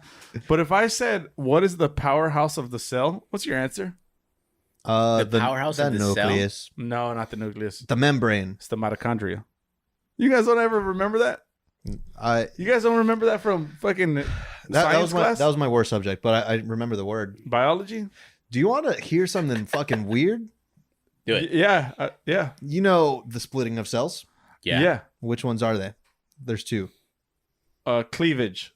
But if I said, what is the powerhouse of the cell? What's your answer? The powerhouse of the cell? nucleus, No, not the nucleus. the membrane. It's the mitochondria. You guys don't ever remember that? I You guys don't remember that from fucking that science class? that was my worst subject, but I remember the word. Biology? Do you want to hear something fucking weird? do it? Yeah. Yeah. You know the splitting of cells. Yeah. Yeah. Which ones are they? There's two. Cleavage.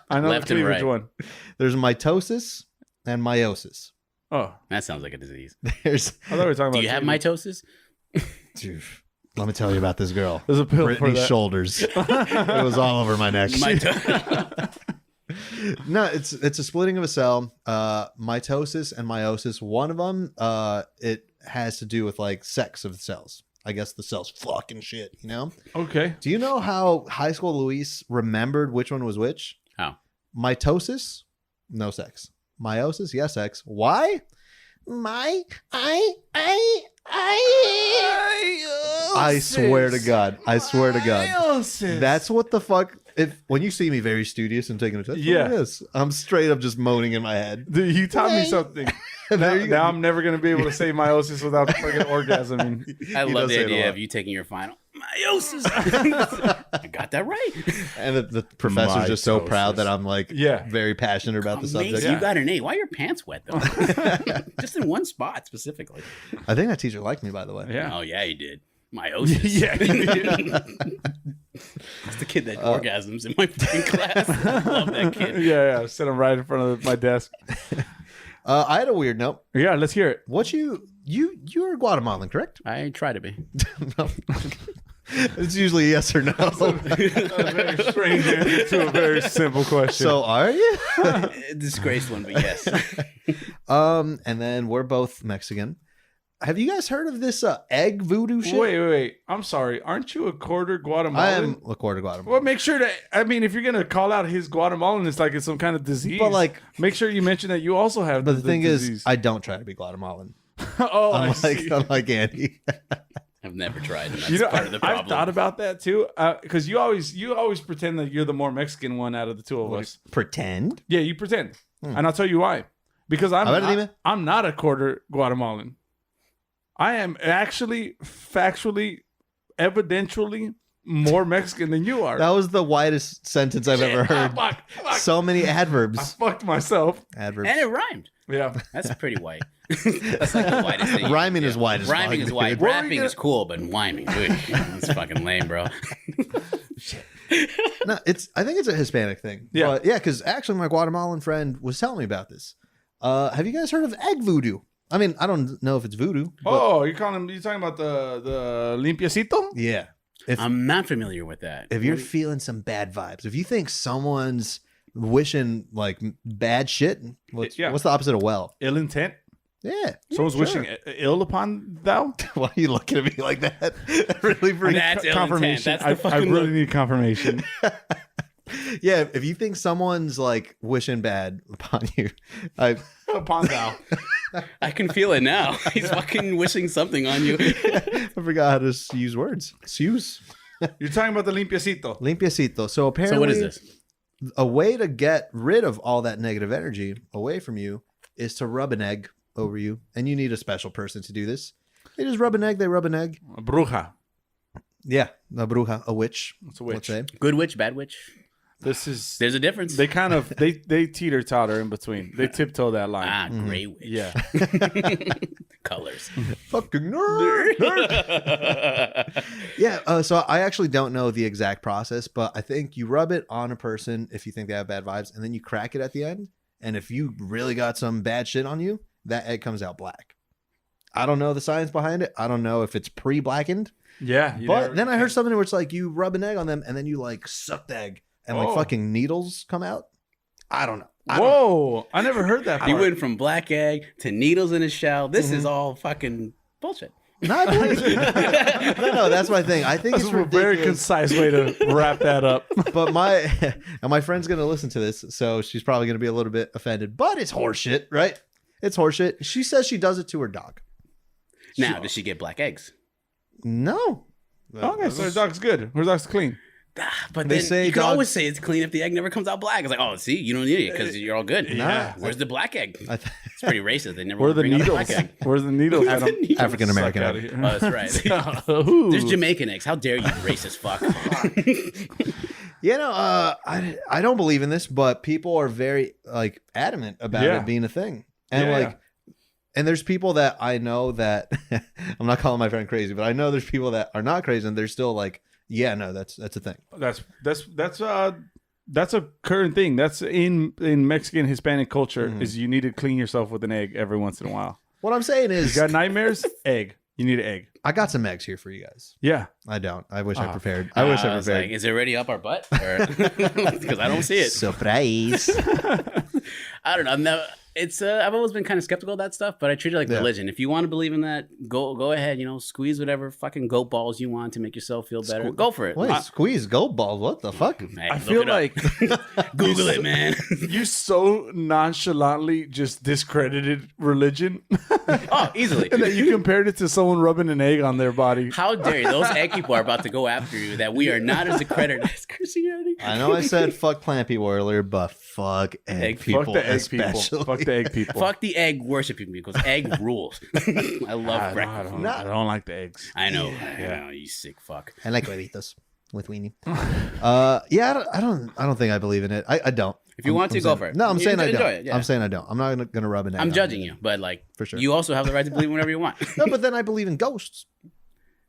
I know Left the and cleavage right. one. There's mitosis and meiosis. Oh, That sounds like a disease. There's. I thought we were talking about. Do you have cleavage. mitosis? Dude, let me tell you about this girl. There's a pill for Brittany's that. shoulders. It was all over my neck. No, it's a splitting of a cell. Mitosis and meiosis. One of them, it has to do with like sex of the cells. I guess the cells fucking shit. You know. Okay. Do you know how high school Luis remembered which one was which? How? Mitosis, no sex. Meiosis, yes sex. Why? I swear to God. I swear to God. Meiosis. That's what the fuck. If when you see me very studious and taking a test, Yeah. yes, I'm straight up just moaning in my head. Dude, you taught me something. There you go. Now I'm never gonna be able to say meiosis without fucking orgasming. I He love does the say it a idea lot. of you taking your final meiosis. I got that right. And the professor's just so proud Mitosis. that I'm like Yeah. very passionate about the Amazing. subject. You got an A. Why are your pants wet though? Just in one spot specifically. I think that teacher liked me, by the way. Yeah. Oh yeah, he did. Meiosis. Yeah. It's the kid that orgasms in my fucking class. I love that kid. Yeah. Sit him right in front of my desk. I had a weird note. Yeah. Let's hear it. What you're Guatemalan, correct? I try to be. No. It's usually yes or no. A very strange answer to a very simple question. So are you? A disgraced one, but yes. And then we're both Mexican. Have you guys heard of this egg voodoo shit? Wait. I'm sorry. Aren't you a quarter Guatemalan? I am a quarter Guatemalan. Well, make sure to. I mean, if you're gonna call out his Guatemalan, it's like it's some kind of disease. But, like- make sure you mention that you also have. But the thing disease. is, I don't try to be Guatemalan. oh, I see. Unlike Andy. I've never tried, and that's You know, part of the problem. I've thought about that too, because you always pretend that you're the more Mexican one out of the two of us. Pretend? Yeah, you pretend, and I'll tell you why. Because A ver, dime. I'm not a quarter Guatemalan. I am actually, factually, evidentially more Mexican than you are. That was the whitest sentence I've ever heard. Fuck. So many I adverbs. fucked myself. Adverbs. And it rhymed. Yeah. That's pretty white. That's like the whitest thing. Rhyming is white as Rhyming fuck, is white. dude. What were you Rapping gonna- is cool, but rhyming, dude, it's fucking lame, bro. No, I think it's a Hispanic thing. Yeah. But yeah, because actually my Guatemalan friend was telling me about this. Have you guys heard of egg voodoo? I mean, I don't know if it's voodoo. But Oh, you talking about the limpiecito? yeah. I'm not familiar with that. If you're feeling some bad vibes, if you think someone's wishing like bad shit, what's the opposite of well? Ill intent. Yeah. Someone's sure. wishing ill upon thou. Why are you looking at me like that? That really freaks That's ill intent. Confirmation. That's the I fucking really need confirmation. Yeah, if you think someone's like wishing bad upon you, Upon thou. I can feel it now. He's fucking wishing something on you. I forgot how to use words. Use You're talking about the limpiecito. limpiecito. So apparently, So what is this? a way to get rid of all that negative energy away from you is to rub an egg over you, and you need a special person to do this. They just rub an egg. They rub an egg. A bruja. Yeah, a bruja, a witch. It's a witch. Let's say. Good witch, bad witch. This is There's a difference. they kind of they teeter totter in between. They tiptoe that line. Ah, gray witch. Yeah. Colors. Fucking nerd. Yeah. So I actually don't know the exact process, but I think you rub it on a person if you think they have bad vibes, and then you crack it at the end. And if you really got some bad shit on you, that egg comes out black. I don't know the science behind it. I don't know if it's pre-blackened. Yeah. But then I heard something where it's like you rub an egg on them and then you like suck the egg and like Oh. fucking needles come out. I don't know. Whoa! I never heard that. He Part. went from black egg to needles in his shell. This is all fucking bullshit. No, I believe it. No, that's my thing. I think That's it's a very ridiculous. concise way to wrap that up. But my friend's gonna listen to this, so she's probably gonna be a little bit offended. But it's horseshit, right? It's horseshit. She says she does it to her dog. Now, does she get black eggs? No. Okay, so her dog's good. Her dog's clean. But They then say you can dogs- always say it's clean if the egg never comes out black. It's like, oh, see, you don't need it because you're all good. Yeah. Where's the black egg? I th- It's pretty racist. They never Where are the bring out needles? black egg. Where's the needles? Where's the needles? African American Suck egg. outta Oh, that's here. right. Ooh. There's Jamaican eggs. How dare you, racist fuck? You know, I don't believe in this, but people are very like adamant about Yeah. it being a thing, and Yeah, like, and there's people that I know that I'm not calling my friend crazy, but I know there's people that are not crazy and they're still like, yeah, no, that's a thing. That's a current thing. That's in Mexican Hispanic culture. Is you need to clean yourself with an egg every once in a while. What I'm saying You is, got nightmares? Egg. You need an egg. I got some eggs here for you guys. Yeah. I don't. I wish I Oh, prepared. I wish I was prepared. like, is it already up our butt? Because I don't see it. Surprise. I don't know. I've always been kind of skeptical of that stuff, but I treat it like Yeah. religion. If you want to believe in that, go ahead. Squeeze whatever fucking goat balls you want to make yourself feel better. Go for it. Wait, squeeze goat balls. What the fuck? Hey, I look feel it up. like Google it, man. you so nonchalantly just discredited religion Oh, easily. and that you compared it to someone rubbing an egg on their body. How dare you? Those egg people are about to go after you. That we are not as accredited as Christianity. I know I said fuck plant people earlier, but fuck egg people. Fuck the egg people. especially. Fuck the egg people. Fuck the egg worshiping people because egg rules. I love I breakfast. don't like the eggs. I know, you sick fuck. I like huevitos with weenie. Yeah, I don't think I believe in it. I don't. If you want to, I'm go saying- for it. No, I'm You saying I enjoy don't. it, yeah. I'm saying I don't. I'm not gonna rub an egg. I'm on judging it. you, but like, For sure. you also have the right to believe whatever you want. No, but then I believe in ghosts.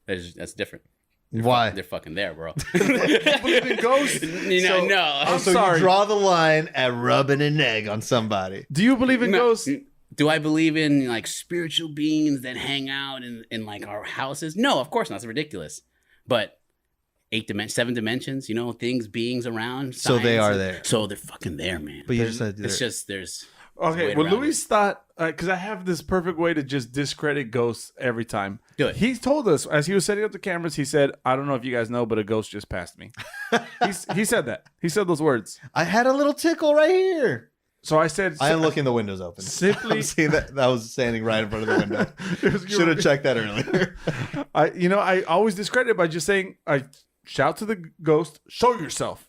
That's different. Why? They're fucking there, bro. Believe in ghosts? No. I'm so sorry. you draw the line at rubbing an egg on somebody. Do you believe in No. ghosts? Do I believe in like spiritual beings that hang out in like our houses? No, of course not. It's ridiculous. But 7 dimensions, things, beings around. So they science, are and- there. So they're fucking there, man. But you just said It's just there's a Okay, way well, around Luis thought, because I have this perfect way to just discredit ghosts every time. Do it. He told us, as he was setting up the cameras, he said, I don't know if you guys know, but a ghost just passed me. he said that. He said those words. I had a little tickle right here. So I said, I am looking the windows open. Simply- I'm seeing that was standing right in front of the window. Should have checked that earlier. I always discredit it by just saying, I shout to the ghost, show yourself.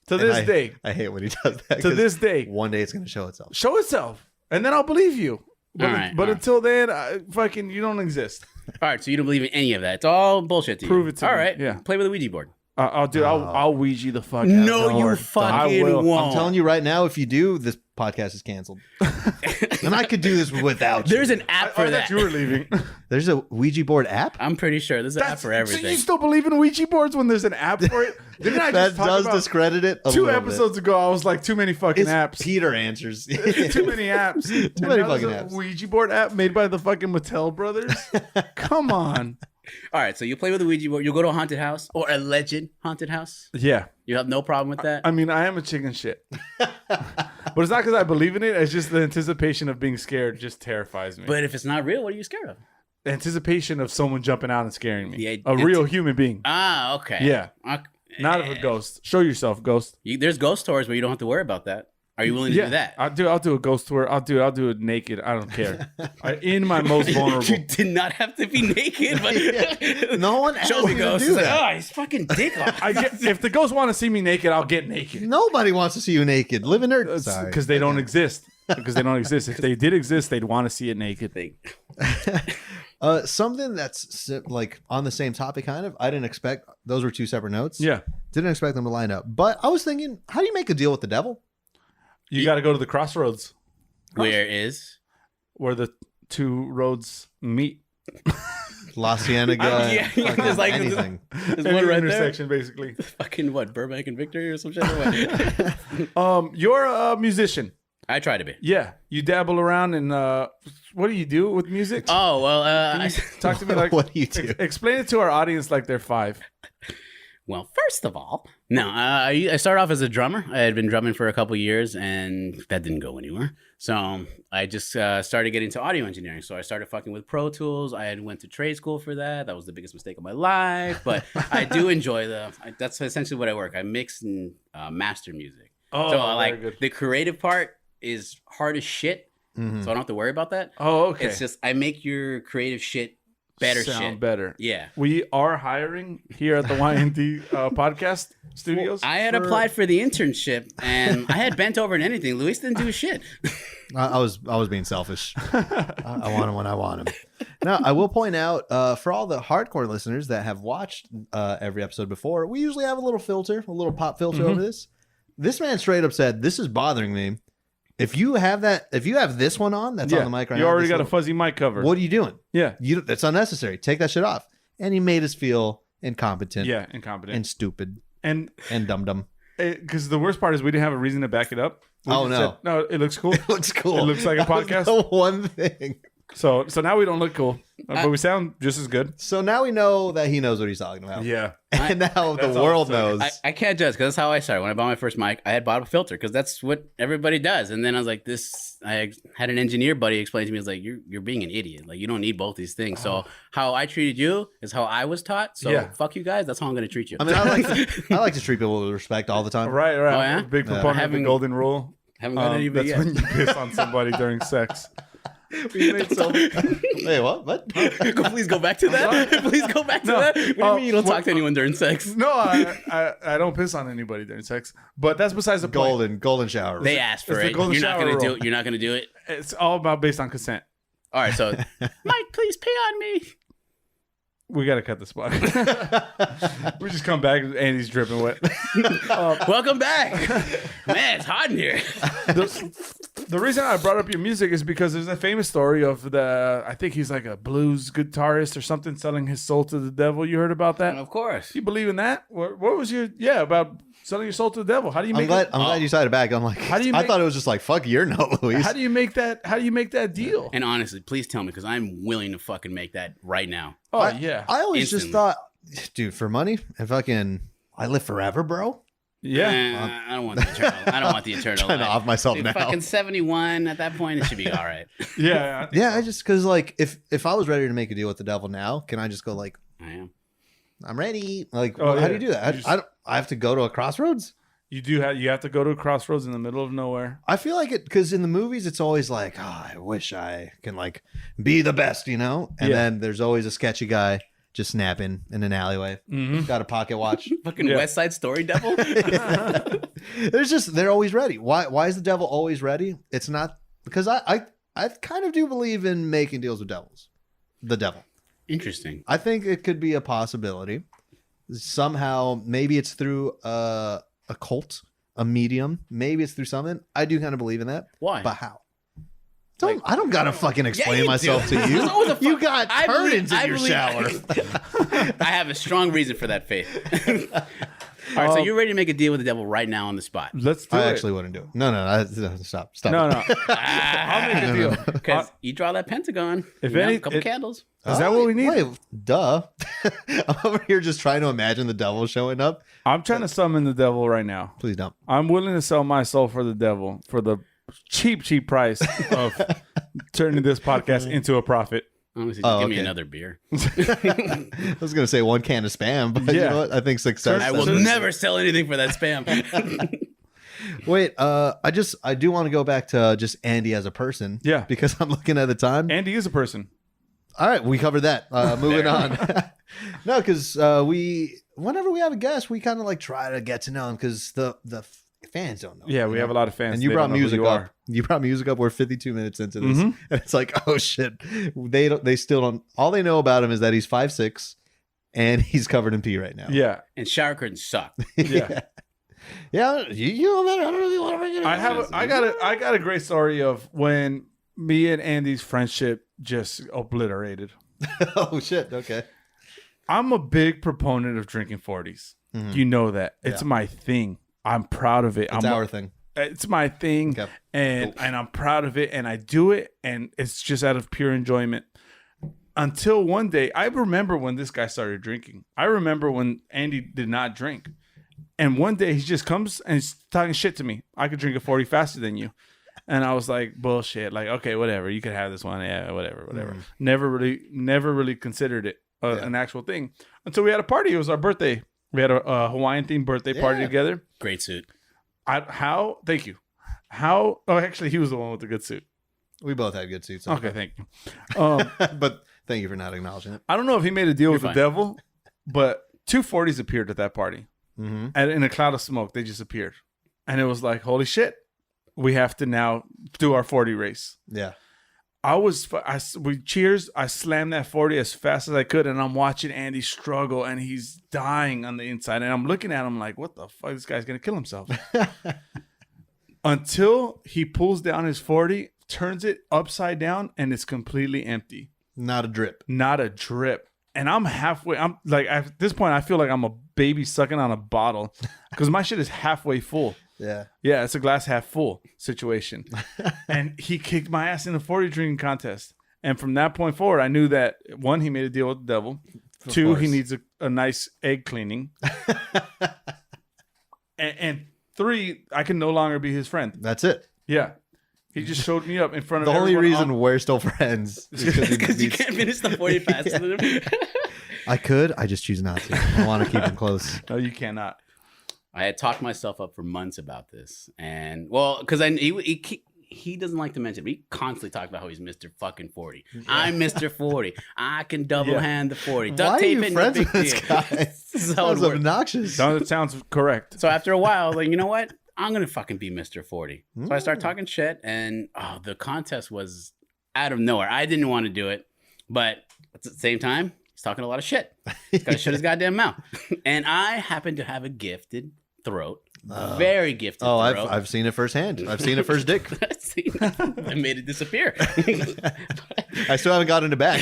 To this day. I hate when he does that. To 'cause this day. one day it's gonna show itself. Show itself. And then I'll believe you. But, All right, but all right. until then, you don't exist. all right. So you don't believe in any of that. It's all bullshit to you. Prove it to All me, right. yeah. Play with a Ouija board. I'll Ouija the fuck out. No, you Lord. I fucking will. won't. I'm telling you right now, if you do, this podcast is canceled. And I could do this without you. There's an app for that. You were leaving. There's a Ouija board app? I'm pretty sure there's an app for everything. So you still believe in Ouija boards when there's an app for it? Didn't I That just talk does about discredit it a 2 little episodes ago? I was like, too many fucking bit. It's apps. Peter answers. Too many apps. Too many fucking apps. Ouija board app made by the fucking Mattel brothers. Come on. All right, so you play with the Ouija board. You'll go to a haunted house or a legend haunted house. Yeah. You have no problem with that. I mean, I am a chicken shit. But it's not because I believe in it. It's just the anticipation of being scared just terrifies me. But if it's not real, what are you scared of? The anticipation of someone jumping out and scaring me. Yeah, a real human being. Ah, okay. Yeah. Okay. Not of a ghost. Show yourself, ghost. There's ghost tours where you don't have to worry about that. Are you willing to do that? I'll do a ghost tour. I'll do it naked. I don't care. In my most vulnerable. You did not have to be naked, but No one asked show me you to ghost. do It's like, that. oh, he's fucking dick off. If the ghosts want to see me naked, I'll get naked. Nobody wants to see you naked. Live in there. Sorry. Because they don't exist. Because they don't exist. If they did exist, they'd want to see it naked. Something that's like on the same topic, kind of. I didn't expect those were 2 separate notes. Yeah. Didn't expect them to line up. But I was thinking, how do you make a deal with the devil? You got to go to the crossroads Where is? where the 2 roads meet. La Cienega. Yeah, fucking there's like anything. There's Any one right there. intersection, basically. Fucking what? Burbank and Victory or some shit? Or what? You're a musician. I try to be. Yeah. You dabble around in, what do you do with music? Oh well. Talk to me like, What do you do? Explain it to our audience like they're 5. Well, first of all, no, I started off as a drummer. I had been drumming for a couple years, and that didn't go anywhere. So I just started getting into audio engineering. So I started fucking with Pro Tools. I had went to trade school for that. That was the biggest mistake of my life. But I do enjoy that's essentially what I work. I mix and master music. Oh, so very like good. the creative part is hard as shit. Mhm. So I don't have to worry about that. Oh, okay. It's just I make your creative shit better Sound shit. better. Yeah. We are hiring here at the YND podcast studios. I had applied for the internship and I had bent over and anything. Luis didn't do shit. I was being selfish. I want him when I want him. Now, I will point out for all the hardcore listeners that have watched every episode before, we usually have a little filter, a little pop filter over this. This man straight up said, "This is bothering me. If you have this one on, that's on the mic right now. You already this got a little- fuzzy mic cover. What are you doing? Yeah. That's unnecessary. Take that shit off." And he made us feel incompetent, Yeah, incompetent. and stupid, And and dumb. because the worst part is we didn't have a reason to back it up. We Oh, just no. said, no, it looks cool. It looks cool. It looks like a That was podcast. the one thing. So now we don't look cool, but we sound just as good. So now we know that he knows what he's talking about. Yeah. And now the That's all world I'm knows. I can't judge because that's how I started. When I bought my first mic, I had bought a filter because that's what everybody does. And then I was like, I had an engineer buddy explain to me, he was like, you're being an idiot. Like, you don't need both these things. So how I treated you is how I was taught. So Yeah. fuck you guys. That's how I'm going to treat you. I mean, I like to treat people with respect all the time. Right. Oh, yeah? Big Yeah. proponent of the Haven't- golden rule. Haven't got any of it That's yet. when you piss on somebody during sex. We made so Wait, what? Please go back to that. Please go back to No. that. What do you mean you don't talk to anyone during sex? No, I don't piss on anybody during sex. But that's besides the point. Golden shower. They asked for It's the it. golden You're not shower going to do rule. it. You're not going to do it. It's all about based on consent. All right. So, Mike, please pee on me. We got to cut this spot. We just come back and Andy's dripping wet. Welcome back. Man, it's hot in here. The reason I brought up your music is because there's a famous story of I think he's like a blues guitarist or something selling his soul to the devil. You heard about that? Of course. You believe in that? What was your, about selling your soul to the devil? How do you I'm make glad you cited back. I'm like, How do you I make- thought it was just like, fuck your note, Luis. How do you make that deal? And honestly, please tell me because I'm willing to fucking make that right now. Oh, yeah. I always just Instantly. thought, dude, for money and fucking, I live forever, bro. Yeah. I don't want the eternal. I don't want the eternal. Trying to life. off myself Dude, now. Fucking 71 at that point, it should be all right. Yeah. Yeah, I just because like if I was ready to make a deal with the devil now, can I just go like, I am. I'm ready? Like, Oh, how yeah. do you do that? You just- I have to go to a crossroads. You have to go to a crossroads in the middle of nowhere. I feel like it because in the movies it's always like, oh, I wish I can like be the best, you know. And Yeah. then there's always a sketchy guy just snapping in an alleyway, got a pocket watch. Fucking Yeah. West Side Story devil. They're always ready. Why is the devil always ready? It's not because I kind of do believe in making deals with devils. The devil. Interesting. I think it could be a possibility. somehow, maybe it's through a cult, a medium. Maybe it's through something. I do kind of believe in that. Why? But how? I don't gotta fucking explain you myself do. to you. There's always a You got turned in your shower. I have a strong reason for that faith. All right, so you're ready to make a deal with the devil right now on the spot. Let's do I it. actually wouldn't do it. No, stop. No, it. no. I'll make a deal. Because you draw that pentagon. If you know, any- a couple it- candles. Is that what we need? Wait, duh. I'm over here just trying to imagine the devil showing up. I'm trying to summon the devil right now. Please don't. I'm willing to sell my soul for the devil for the cheap price of turning this podcast into a profit. Honestly, just give me okay. another beer. I was gonna say 1 can of spam, but you Yeah. know what? I think success. I will never sell anything for that spam. Wait, I do want to go back to just Andy as a person. Yeah. Because I'm looking at the time. Andy is a person. All right, we covered that. Moving on. No, because whenever we have a guest, we kind of like try to get to know him because the fans don't know. Yeah, we have a lot of fans. And you They brought don't know who music you up. are. You brought music up. We're 52 minutes into this, Mhm. and it's like, oh shit, they still don't. All they know about him is that he's 5'6", and he's covered in pee right now. Yeah. And shower curtains suck. Yeah. Yeah, you know that. I don't really want to bring it up. I got a great story of when me and Andy's friendship just obliterated. Oh shit. Okay. I'm a big proponent of drinking 40s. Mhm. You know that. It's Yeah. my thing. I'm proud of it. It's our thing. It's my thing, Okay. and I'm proud of it, and I do it, and it's just out of pure enjoyment. Until one day, I remember when this guy started drinking. I remember when Andy did not drink, and one day he just comes and he's talking shit to me. I could drink a 40 faster than you, and I was like, bullshit. Like, okay, whatever, you could have this one. Yeah, whatever. Never really considered it an actual thing until we had a party. It was our birthday. We had a Hawaiian themed birthday party together. Great suit. Thank you. Oh, actually, he was the one with the good suit. We both had good suits. Okay, thank you. But thank you for not acknowledging it. I don't know if he made a deal with fine. the devil, but 2 40s appeared at that party. Mm-hmm. And in a cloud of smoke, they just appeared. And it was like, holy shit, we have to now do our 40 race. Yeah. We cheers. I slammed that 40 as fast as I could, and I'm watching Andy struggle, and he's dying on the inside. And I'm looking at him like, what the fuck? This guy's going to kill himself. Until he pulls down his 40, turns it upside down, and it's completely empty. Not a drip. Not a drip. And I'm halfway. I'm like, at this point, I feel like I'm a baby sucking on a bottle because my shit is halfway full. Yeah. Yeah, it's a glass half full situation. And he kicked my ass in a 40 drinking contest. And from that point forward, I knew that 1, he made a deal with the devil. 2, he needs a nice egg cleaning. and 3, I can no longer be his friend. That's it. Yeah. He just showed me up in front of The only everyone reason we're still friends is Because you can't finish the 40 faster than him. I could. I just choose not to. I want to keep him close. No, you cannot. I had talked myself up for months about this, and well, because he doesn't like to mention, but he constantly talks about how he's Mr. fucking 40. I'm Mr. 40. I can double hand the 40. Why Duct are tape you it, friends no with big this deal. guy? This is how it Sounds works. obnoxious. That sounds correct. So after a while, I was like, you know what? I'm gonna fucking be Mr. 40. So I started talking shit, and the contest was out of nowhere. I didn't want to do it, but at the same time, he's talking a lot of shit. He's got to shut his goddamn mouth. And I happen to have a gifted throat. Very gifted Oh, throat. I've seen it firsthand. I've seen it first dick. I made it disappear. I still haven't gotten it back.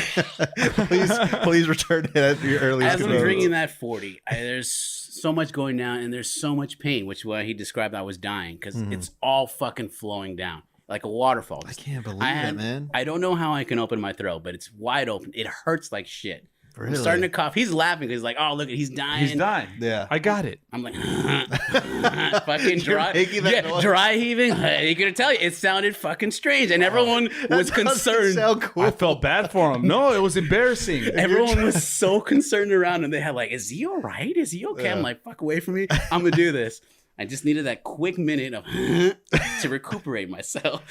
please return it at your earliest As I'm convenience. drinking that 40, there's so much going down and there's so much pain, which why he described I was dying because it's all fucking flowing down like a waterfall. I can't believe it, man. I don't know how I can open my throat, but it's wide open. It hurts like shit. Really? I'm starting to cough. He's laughing because he's like, oh, look, he's dying. He's dying. Yeah. I got it. I'm like, fucking dry. making that noise. Dry heaving. You're going to tell you, it sounded fucking strange. And everyone was That doesn't concerned. sound cool. I felt bad for him. No, it was embarrassing. Everyone was so concerned around him. They had like, is he all right? Is he okay? I'm like, fuck away from me. I'm going to do this. I just needed that quick minute of to recuperate myself.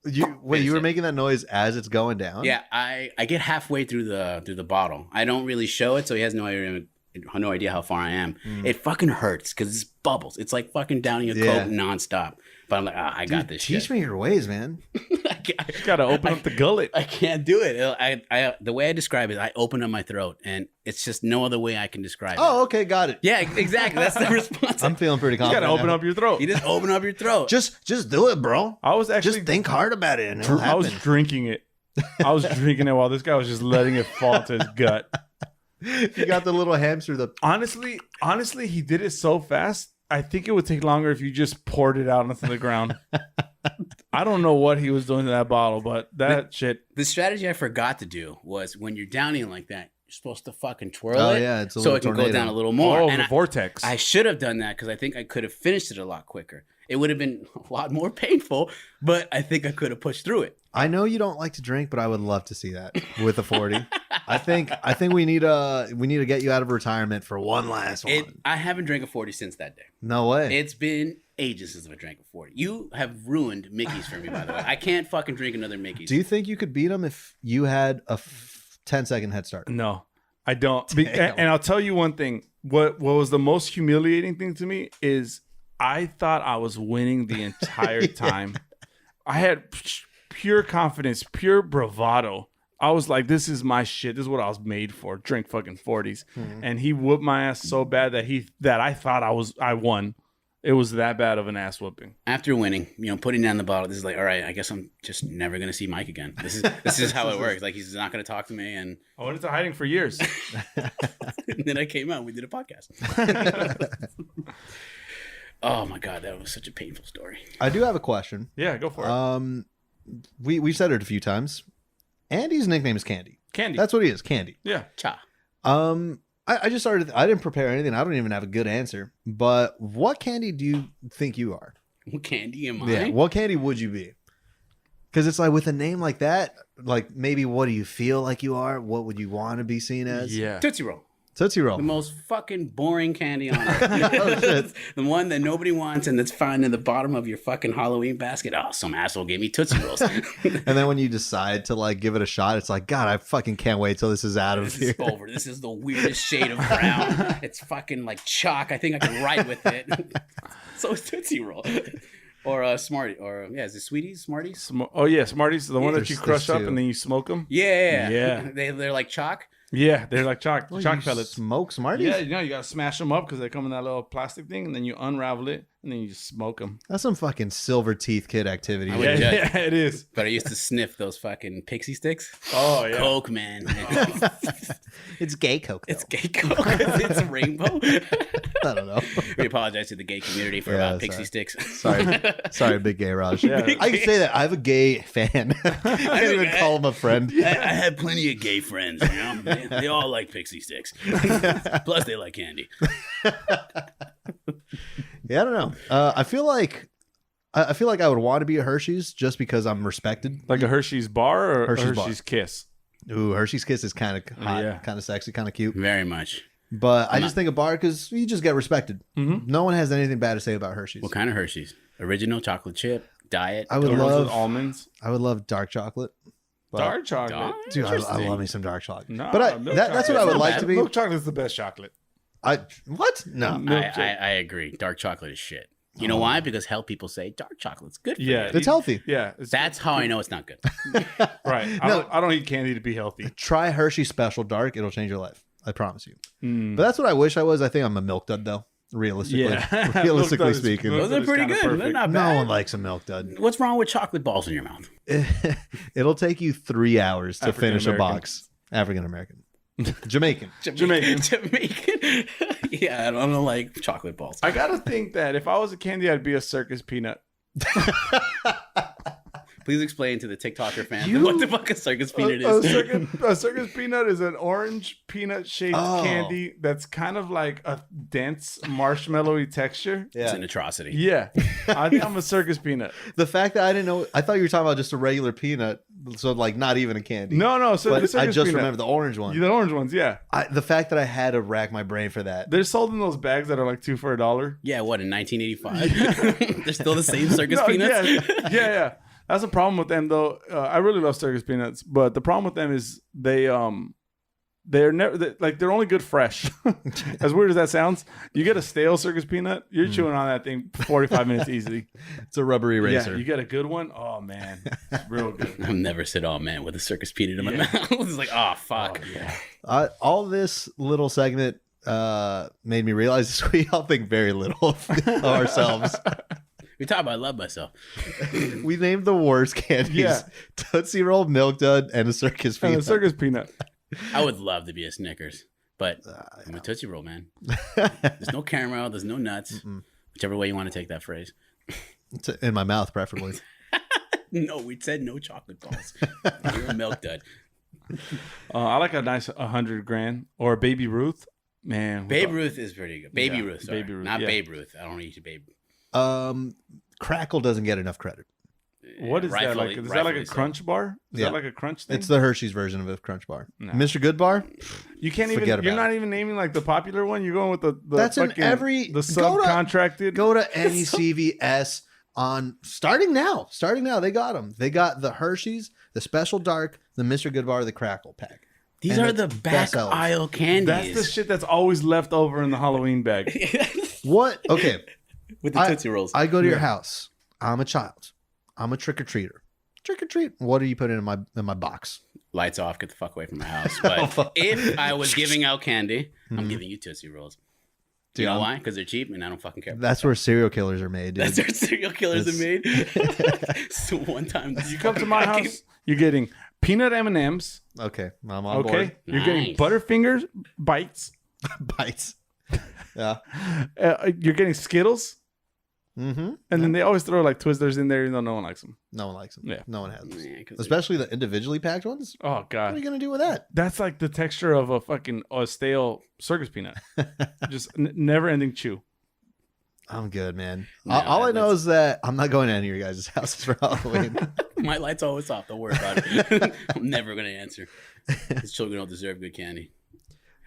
You were making that noise as it's going down? Yeah, I get halfway through the bottle. I don't really show it, so he has no idea how far I am. It fucking hurts because it's bubbles. It's like fucking downing a Coke nonstop. But I'm like, I got this Teach shit. me your ways, man. You gotta open up the gullet. I can't do it. The way I describe it, I open up my throat, and it's just no other way I can describe it. Oh, okay, got it. Yeah, exactly. That's the response. I'm feeling pretty You confident. gotta open now. up your throat. You just open up your throat. Just do it, bro. I was actually Just think hard about it. And it'll I was happen. drinking it. I was drinking it while this guy was just letting it fall to his gut. You got the little hamster. Honestly, he did it so fast. I think it would take longer if you just poured it out onto the ground. I don't know what he was doing to that bottle, but that shit. The strategy I forgot to do was when you're downing like that, you're supposed to fucking twirl Oh, it yeah, it's a so little it can tornado. go down a little more. Oh, And the vortex. I should have done that because I think I could have finished it a lot quicker. It would have been a lot more painful, but I think I could have pushed through it. I know you don't like to drink, but I would love to see that with a 40. I think we need to get you out of retirement for one last one. I haven't drank a 40 since that day. No way. It's been ages since I drank a 40. You have ruined Mickey's for me, by the way. I can't fucking drink another Mickey's. Do you think you could beat him if you had a 10-second head start? No, I don't. Damn. And I'll tell you one thing. What was the most humiliating thing to me is I thought I was winning the entire time. I had pure confidence, pure bravado. I was like, this is my shit. This is what I was made for. Drink fucking 40s. Mm-hmm. And he whooped my ass so bad that I thought I won. It was that bad of an ass whooping. After winning, putting down the bottle, this is like, all right, I guess I'm just never gonna see Mike again. This is how it works. Like, he's not gonna talk to me, and I went into hiding for years. and then I came out and we did a podcast. Oh my god, that was such a painful story. I do have a question. Yeah, go for it. We've said it a few times. Andy's nickname is Candy. Candy. That's what he is, Candy. Yeah. Cha. I just started. I didn't prepare anything. I don't even have a good answer. But what candy do you think you are? What candy am I? Yeah. What candy would you be? Because it's like with a name like that, like maybe what do you feel like you are? What would you want to be seen as? Yeah. Tootsie Roll. Tootsie Roll. The most fucking boring candy on earth. Oh, shit. The one that nobody wants and that's found in the bottom of your fucking Halloween basket. Oh, some asshole gave me Tootsie Rolls. And then when you decide to like give it a shot, it's like, God, I fucking can't wait till this is out of This here. is over. This is the weirdest shade of brown. It's fucking like chalk. I think I can write with it. So it's Tootsie Roll. Or Smartie. Or, yeah, is it Sweeties? Smarties? Oh, yeah. Smarties, the one that you There's crush up two. and then you smoke them. Yeah. Yeah. They're like chalk. Yeah, they're like chalk You pellets. Smoke Smarties? Yeah, you gotta smash them up because they come in that little plastic thing, and then you unravel it, and then you just smoke them. That's some fucking silver teeth kid activity. I would Yeah, judge. yeah, it is. But I used to sniff those fucking pixie sticks. Oh yeah. Coke, man. It's gay Coke. Though. It's gay Coke. It's rainbow. I don't know. We apologize to the gay community for Yeah, about pixie sorry. sticks. Sorry, big gay Raj. Yeah. I can say that. I have a gay fan. I can't even call him a friend. I have plenty of gay friends, you know. They all like pixie sticks. Plus, they like candy. Yeah, I don't know. I feel like I would want to be a Hershey's just because I'm respected. Like a Hershey's bar or Hershey's bar. Hershey's Kiss. Ooh, Hershey's Kiss is kind of hot, Yeah. kind of sexy, kind of cute. Very much. But I just think a bar because you just get respected. Mm-hmm. No one has anything bad to say about Hershey's. What kind of Hershey's? Original chocolate chip, diet. I would The ones with love almonds. I would love dark chocolate. But- Dark chocolate. Dark? Dude, I Interesting. love me some dark chocolate. No, But milk that's what I chocolate's would not like bad. to be. Milk chocolate's the best chocolate. What? No. Milk I chocolate. agree. Dark chocolate is shit. You know why? Because health people say dark chocolate's good for Yeah, you. It's healthy. Yeah, That's how I know it's not good. right. No. I don't eat candy to be healthy. Try Hershey Special Dark. It'll change your life. I promise you. Mm. But that's what I wish I was. I think I'm a milk dud though. Realistically, Yeah. realistically Milk dud is- speaking, milk Those are is pretty kinda good. perfect. They're not no bad. one likes a milk dud. What's wrong with chocolate balls in your mouth? It'll take you 3 hours to finish a African-American. box. African American, Jamaican. Jamaican. Jamaican. Yeah, I don't like chocolate balls. I gotta think that if I was a candy, I'd be a circus peanut. Please explain to the TikToker fans You- what the fuck a circus peanut A is. circus peanut is an orange peanut shaped Oh. candy that's kind of like a dense marshmallowy texture. It's an atrocity. Yeah, I think I'm a circus peanut. The fact that I didn't know, I thought you were talking about just a regular peanut, so like not even a candy. No, so the but circus I just peanut. remember the orange one. The orange ones, yeah. The fact that I had to rack my brain for that. They're sold in those bags that are like 2 for $1. Yeah, what, in 1985? They're still the same circus peanuts? Yeah. That's the problem with them, though. I really love circus peanuts, but the problem with them is they they're never they're only good fresh. As weird as that sounds, you get a stale circus peanut, you're chewing on that thing 45 minutes easily. It's a rubbery razor. Yeah, you get a good one. Oh man, it's real good. I've never said, "Oh man," with a circus peanut in my mouth. It's like, oh fuck. Oh, yeah. All this little segment made me realize we all think very little of ourselves. We talk about I love myself. We named the worst candies: Yeah. Tootsie Roll, Milk Dud, and a circus And peanut. a circus peanut. I would love to be a Snickers, but I'm a Tootsie Roll man. There's no caramel. There's no nuts. Whichever way you want to take that phrase. It's in my mouth, preferably. No, we said no chocolate balls. You're a Milk Dud. I like a nice 100 grand or a Baby Ruth. Man, Babe Ruth is pretty good. Baby Yeah, Ruth, sorry. Baby Ruth, Not yeah. Babe Ruth. I don't eat you, Babe. Crackle doesn't get enough credit. What is that like? Is that like a crunch bar? Is Yeah. that like a crunch thing? It's the Hershey's version of a Crunch Bar. No. Mr. Good Bar. You can't even. Forget You're about not even naming like the popular one. You're going with the That's in fucking, every- the go to- subcontracted. Go to any CVS on starting now. They got them. They got the Hershey's, the Special Dark, the Mr. Good Bar, the Crackle pack. These And are the it's back bestsellers. aisle candies. That's the shit that's always left over in the Halloween bag. What? Okay. With the Tootsie Rolls. I go to your Yeah. house. I'm a child. I'm a trick or treater. Trick or treat. What are you putting in my box? Lights off, get the fuck away from my house. But if I was giving out candy, I'm giving you Tootsie Rolls. Do you know why? Because they're cheap and I don't fucking care. That's where serial killers are made, dude. That's where serial killers are made. So one time You come to my house, you're getting peanut M&Ms. Okay, I'm on Okay, board. you're getting Nice. Butterfingers bites. Bites. Yeah. You're getting Skittles, Mm-hmm. and then they always throw like Twizzlers in there, even though no one likes them. No one likes them. Yeah. No one has them. Yeah, 'cause Especially the individually packed ones. Oh What are god, you gonna do with that? that's like the texture of a fucking stale circus peanut. Just never-ending chew. I'm good, man. No, All I know that's- is that I'm not going to any of your guys' houses for Halloween. my light's always off. Don't worry about it. I'm never gonna answer. These children don't deserve good candy.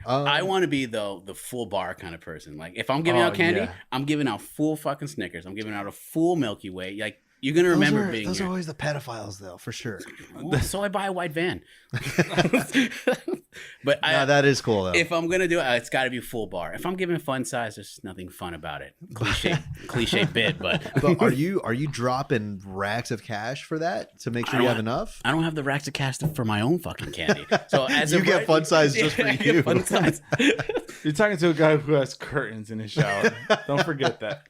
I want to be the full bar kind of person. Like if I'm giving out candy, yeah. I'm giving out full fucking Snickers. I'm giving out a full Milky Way. Like you're gonna remember being those are here. always the pedophiles, though, for sure. Well, so I buy a white van. But Yeah, that is cool, though. if I'm gonna do it, it's got to be full bar. If I'm giving fun size, there's nothing fun about it. Cliche bit, but But are you dropping racks of cash for that to make sure you have enough? I don't have the racks to cast for my own fucking candy. So as You of get right- fun size just for I get you. fun size. You're talking to a guy who has curtains in his shower. Don't forget that.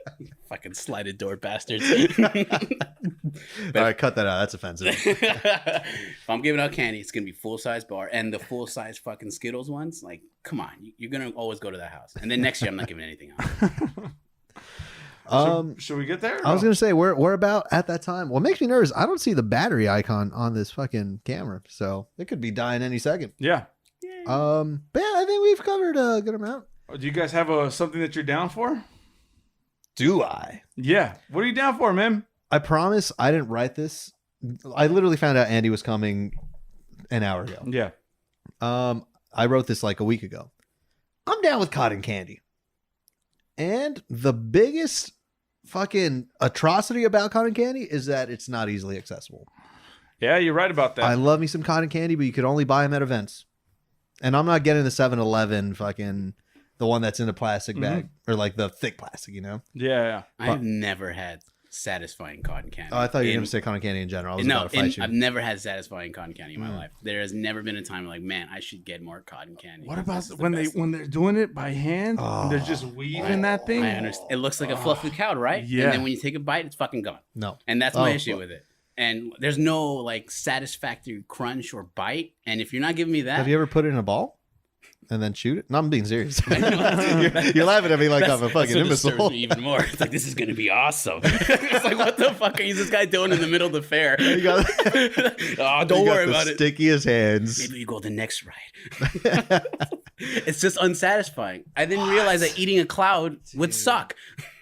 Fucking slided door bastards. All right, cut that out. That's offensive. If I'm giving out candy, it's gonna be full size bar and the full size fucking Skittles ones. Like, come on, you're gonna always go to that house. And then next year, I'm not giving anything out. Should we get there? or I was no? gonna say we're about at that time. What makes me nervous? I don't see the battery icon on this fucking camera, so it could be dying any second. Yeah. But yeah, I think we've covered a good amount. Do you guys have something that you're down for? Do I? Yeah. What are you down for, man? I promise I didn't write this. I literally found out Andy was coming an hour ago. Yeah. I wrote this like a week ago. I'm down with cotton candy. And the biggest fucking atrocity about cotton candy is that it's not easily accessible. Yeah, you're right about that. I love me some cotton candy, but you could only buy them at events. And I'm not getting the 7-Eleven fucking the one that's in a plastic bag or like the thick plastic, you know? yeah. I've never had satisfying cotton candy. Oh, I thought you were going to say cotton candy in general. I was No, about to fight you. I've never had satisfying cotton candy in my life. There has never been a time like, man, I should get more cotton candy. What about This is the when best. they're doing it by hand? And they're just weaving that thing. I understand. It looks like a fluffy cow, right? Yeah. And then when you take a bite, it's fucking gone. No. And that's my Oh, issue fuck. with it. And there's no like satisfactory crunch or bite. And if you're not giving me that, Have you ever put it in a ball and then shoot it? No, I'm being serious. you're laughing at me like I'm a fucking that's what disturbs imbecile. me even more. It's like, this is gonna be awesome. It's like, what the fuck is this guy doing in the middle of the fair? You got, Oh, don't you got worry the about it. stickiest hands. Maybe you go the next ride. It's just unsatisfying. I didn't realize that eating a cloud would suck.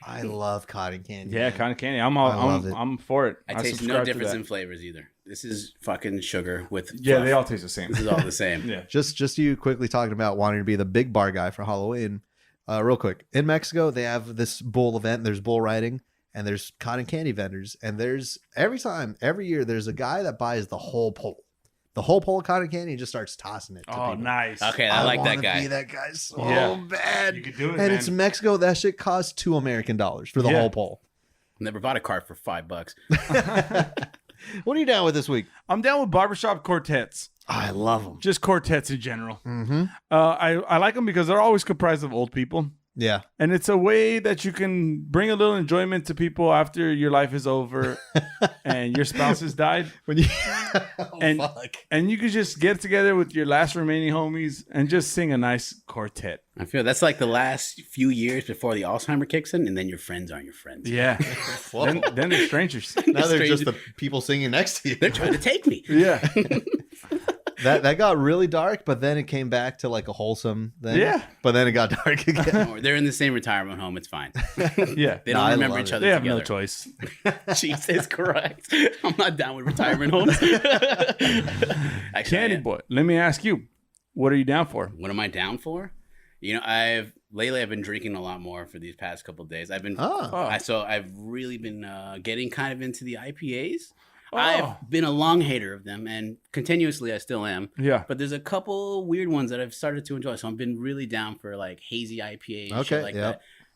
I love cotton candy. Yeah, man. cotton candy. I'm love it. I'm for it. I taste no subscribe to difference that. in flavors either. This is fucking sugar with Yeah, fluff. they all taste the same. This is all the same. Yeah. Just you quickly talking about wanting to be the big bar guy for Halloween. Real quick, in Mexico they have this bull event. There's bull riding and there's cotton candy vendors. And there's every year there's a guy that buys the whole pole. the whole pole of cotton candy and just starts tossing it to Oh, people. nice. Okay, I like that wanna guy. Be that guy so Yeah. bad. You could do it, And man. it's Mexico. That shit costs $2 American for the Yeah. whole pole. Never bought a cart for $5. What are you down with this week? I'm down with barbershop quartets. I love them. Just quartets in general. Mm-hmm. I like them because they're always comprised of old people. Yeah. And it's a way that you can bring a little enjoyment to people after your life is over and your spouse has died. When you And- And you could just get together with your last remaining homies and just sing a nice quartet. I feel that's like the last few years before the Alzheimer kicks in, and then your friends aren't your friends. Yeah. Whoa. then they're strangers. Now they're Strange- just the people singing next to you. They're trying to take me. Yeah. That got really dark, but then it came back to like a wholesome thing. Yeah. But then it got dark again. Or they're in the same retirement home. It's fine. Yeah. They No, don't I remember love each it. other They have together. no choice. Jesus Christ. I'm not down with retirement homes. Actually, Candy Boy, let me ask you, what are you down for? what am I down for? You know, I've been drinking a lot more for these past couple of days. I've been Oh. so I've really been getting kind of into the IPAs. Oh. I've been a long hater of them, and continuously I still am. Yeah. But there's a couple weird ones that I've started to enjoy. So I've been really down for like hazy IPA and Okay, shit like yeah.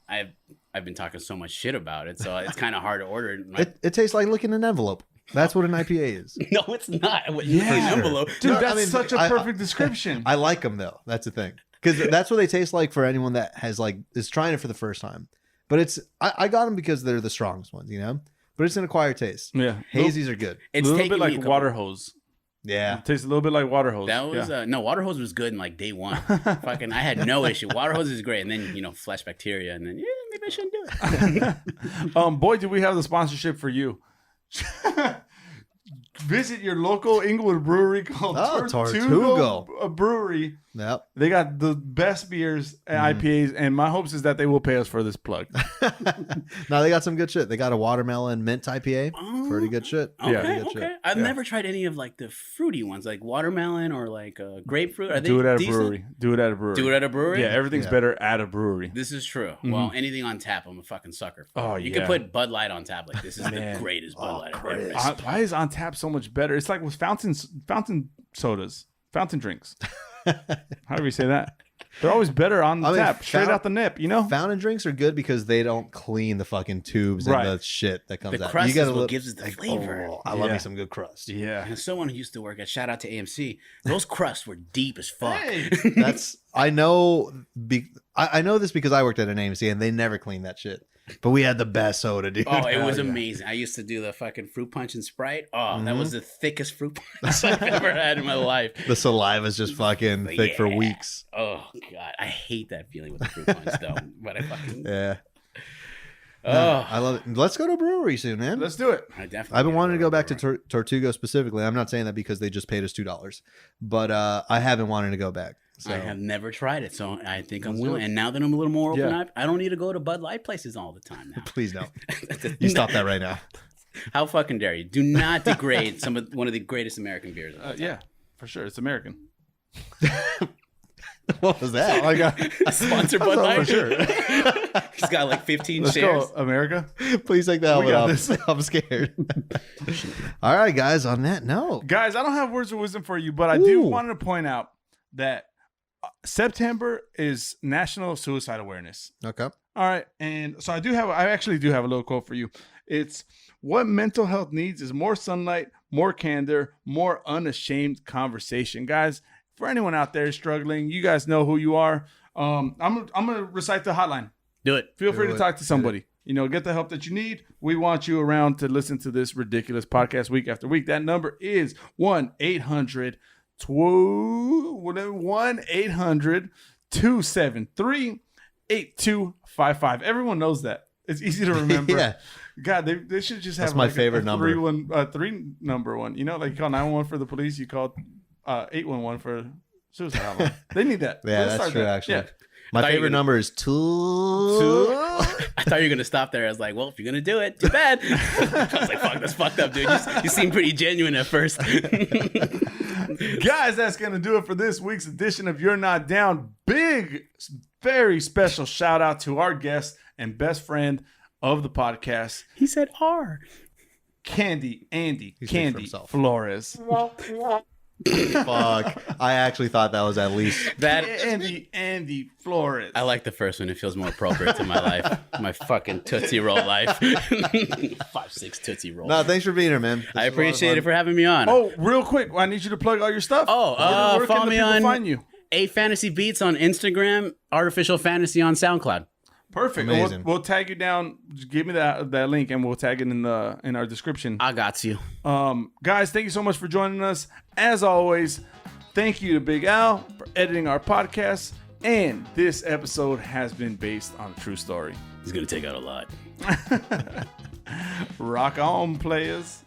that. I've been talking so much shit about it, so it's kind of hard to order. It tastes like licking an envelope. That's what an IPA is. No, it's not. Yeah. An envelope. Dude, No, I that's mean, such a I- perfect description. I like them though. That's the thing. Because that's what they taste like for anyone that has like is trying it for the first time. But I got them because they're the strongest ones, you know. But it's an acquired taste. Yeah. Hazies are good. It's a little taken bit me a like couple- water hose. Yeah. It tastes a little bit like water hose. That was yeah. no water hose was good in like day one. Fucking, I had no issue. Water hose is great, and then flesh bacteria, and then maybe I shouldn't do it. Boy, do we have the sponsorship for you. Visit your local Inglewood brewery called Tortugo. Brewery. Yep. They got the best beers and IPAs, and my hopes is that they will pay us for this plug. No, they got some good shit. They got a watermelon mint IPA. Pretty good shit. Okay, Pretty good okay. shit. I've Yeah. never tried any of like the fruity ones, like watermelon or like grapefruit. Are they Do it at a decent? brewery. Do it at a brewery. Do it at a brewery. Yeah, everything's Yeah. better at a brewery. This is true. Well, anything on tap, I'm a fucking sucker for. Oh, You yeah. can put Bud Light on tap. Like, this is Man. the greatest Bud Light I've ever Chris. tasted. Why is on tap so much better? It's like with fountain sodas, fountain drinks. However you say that. They're always better on the I mean, tap, straight out the nip, you know? Fountain drinks are good because they don't clean the fucking tubes Right. and the shit that comes The out. crust You gotta is what look- gives it the flavor. Oh, I love Yeah. me some good crust. Yeah. And someone who used to work at shout out to AMC, those crusts were deep as fuck. That's I know. I know this because I worked at an AMC and they never cleaned that shit. But we had the best soda, dude. Oh, it was Yeah. amazing. I used to do the fucking fruit punch and Sprite. Oh, that Mhm. was the thickest fruit punch I've ever had in my life. The saliva's just fucking thick for Yeah. weeks. Oh god, I hate that feeling with the fruit punch though. But I fucking Yeah. oh, I love it. Let's go to a brewery soon, man. Let's do it. I definitely. I've been gotta wanting to go back to brewery. Tortugo specifically. I'm not saying that because they just paid us $2, but I haven't wanted to go back. So I have never tried it, so I think I'm Let's do willing. it. And now that I'm a little more open, Yeah. I don't need to go to Bud Light places all the time now. please don't. You stop that right now. How fucking dare you? Do not degrade one of the greatest American beers. Yeah, for sure. It's American. What was that? I got. Sponsor Bud For Light. sure. He's got like 15 Let's shares. go, America. Please take the We helmet got off. this. I'm scared. All right, guys. On that note, Guys, I don't have words of wisdom for you, but I do Ooh. want to point out that September is National Suicide Awareness. okay. All right, and so I actually do have a little quote for you. It's what mental health needs is more sunlight, more candor, more unashamed conversation. Guys, for anyone out there struggling, you guys know who you are. I'm gonna recite the hotline. Do it. Feel free Do to it. talk to Do somebody. You know, get the help that you need. We want you around to listen to this ridiculous podcast week after week. That number is 1-800-273-8255. Everyone knows that. It's easy to remember. Yeah. God, they should just have That's my like favorite a number. three number one. You know, like you call 911 for the police, you call 811 for suicide hotline. They need that. Yeah, Let's that's start true. that. Actually, Yeah. my thought you favorite were gonna- number is two. I thought you were gonna stop there. I was like, well, if you're gonna do it, too bad. I was like, fuck, that's fucked up, dude. You seem pretty genuine at first. Guys, that's going to do it for this week's edition of You're Not Down. Big, very special shout out to our guest and best friend of the podcast, He said R. Andy He speaks for Candy himself. Flores. Fuck. I actually thought that was at least. That Andy Flores. I like the first one. It feels more appropriate to my life, my fucking Tootsie Roll life. 5'6" Tootsie Roll. No, thanks for being here, man. This I was a lot of appreciate it fun. for having me on. Oh, real quick, I need you to plug all your stuff. Where Follow can the me people on find you? 8 Fantasy Beats on Instagram, Artificial Fantasy on SoundCloud. Perfect. Amazing. We'll tag you down. Just give me that link, and we'll tag it in our description. I got you. Guys, thank you so much for joining us. As always, thank you to Big Al for editing our podcast. And this episode has been based on a true story. He's gonna take out a lot. Rock on, players.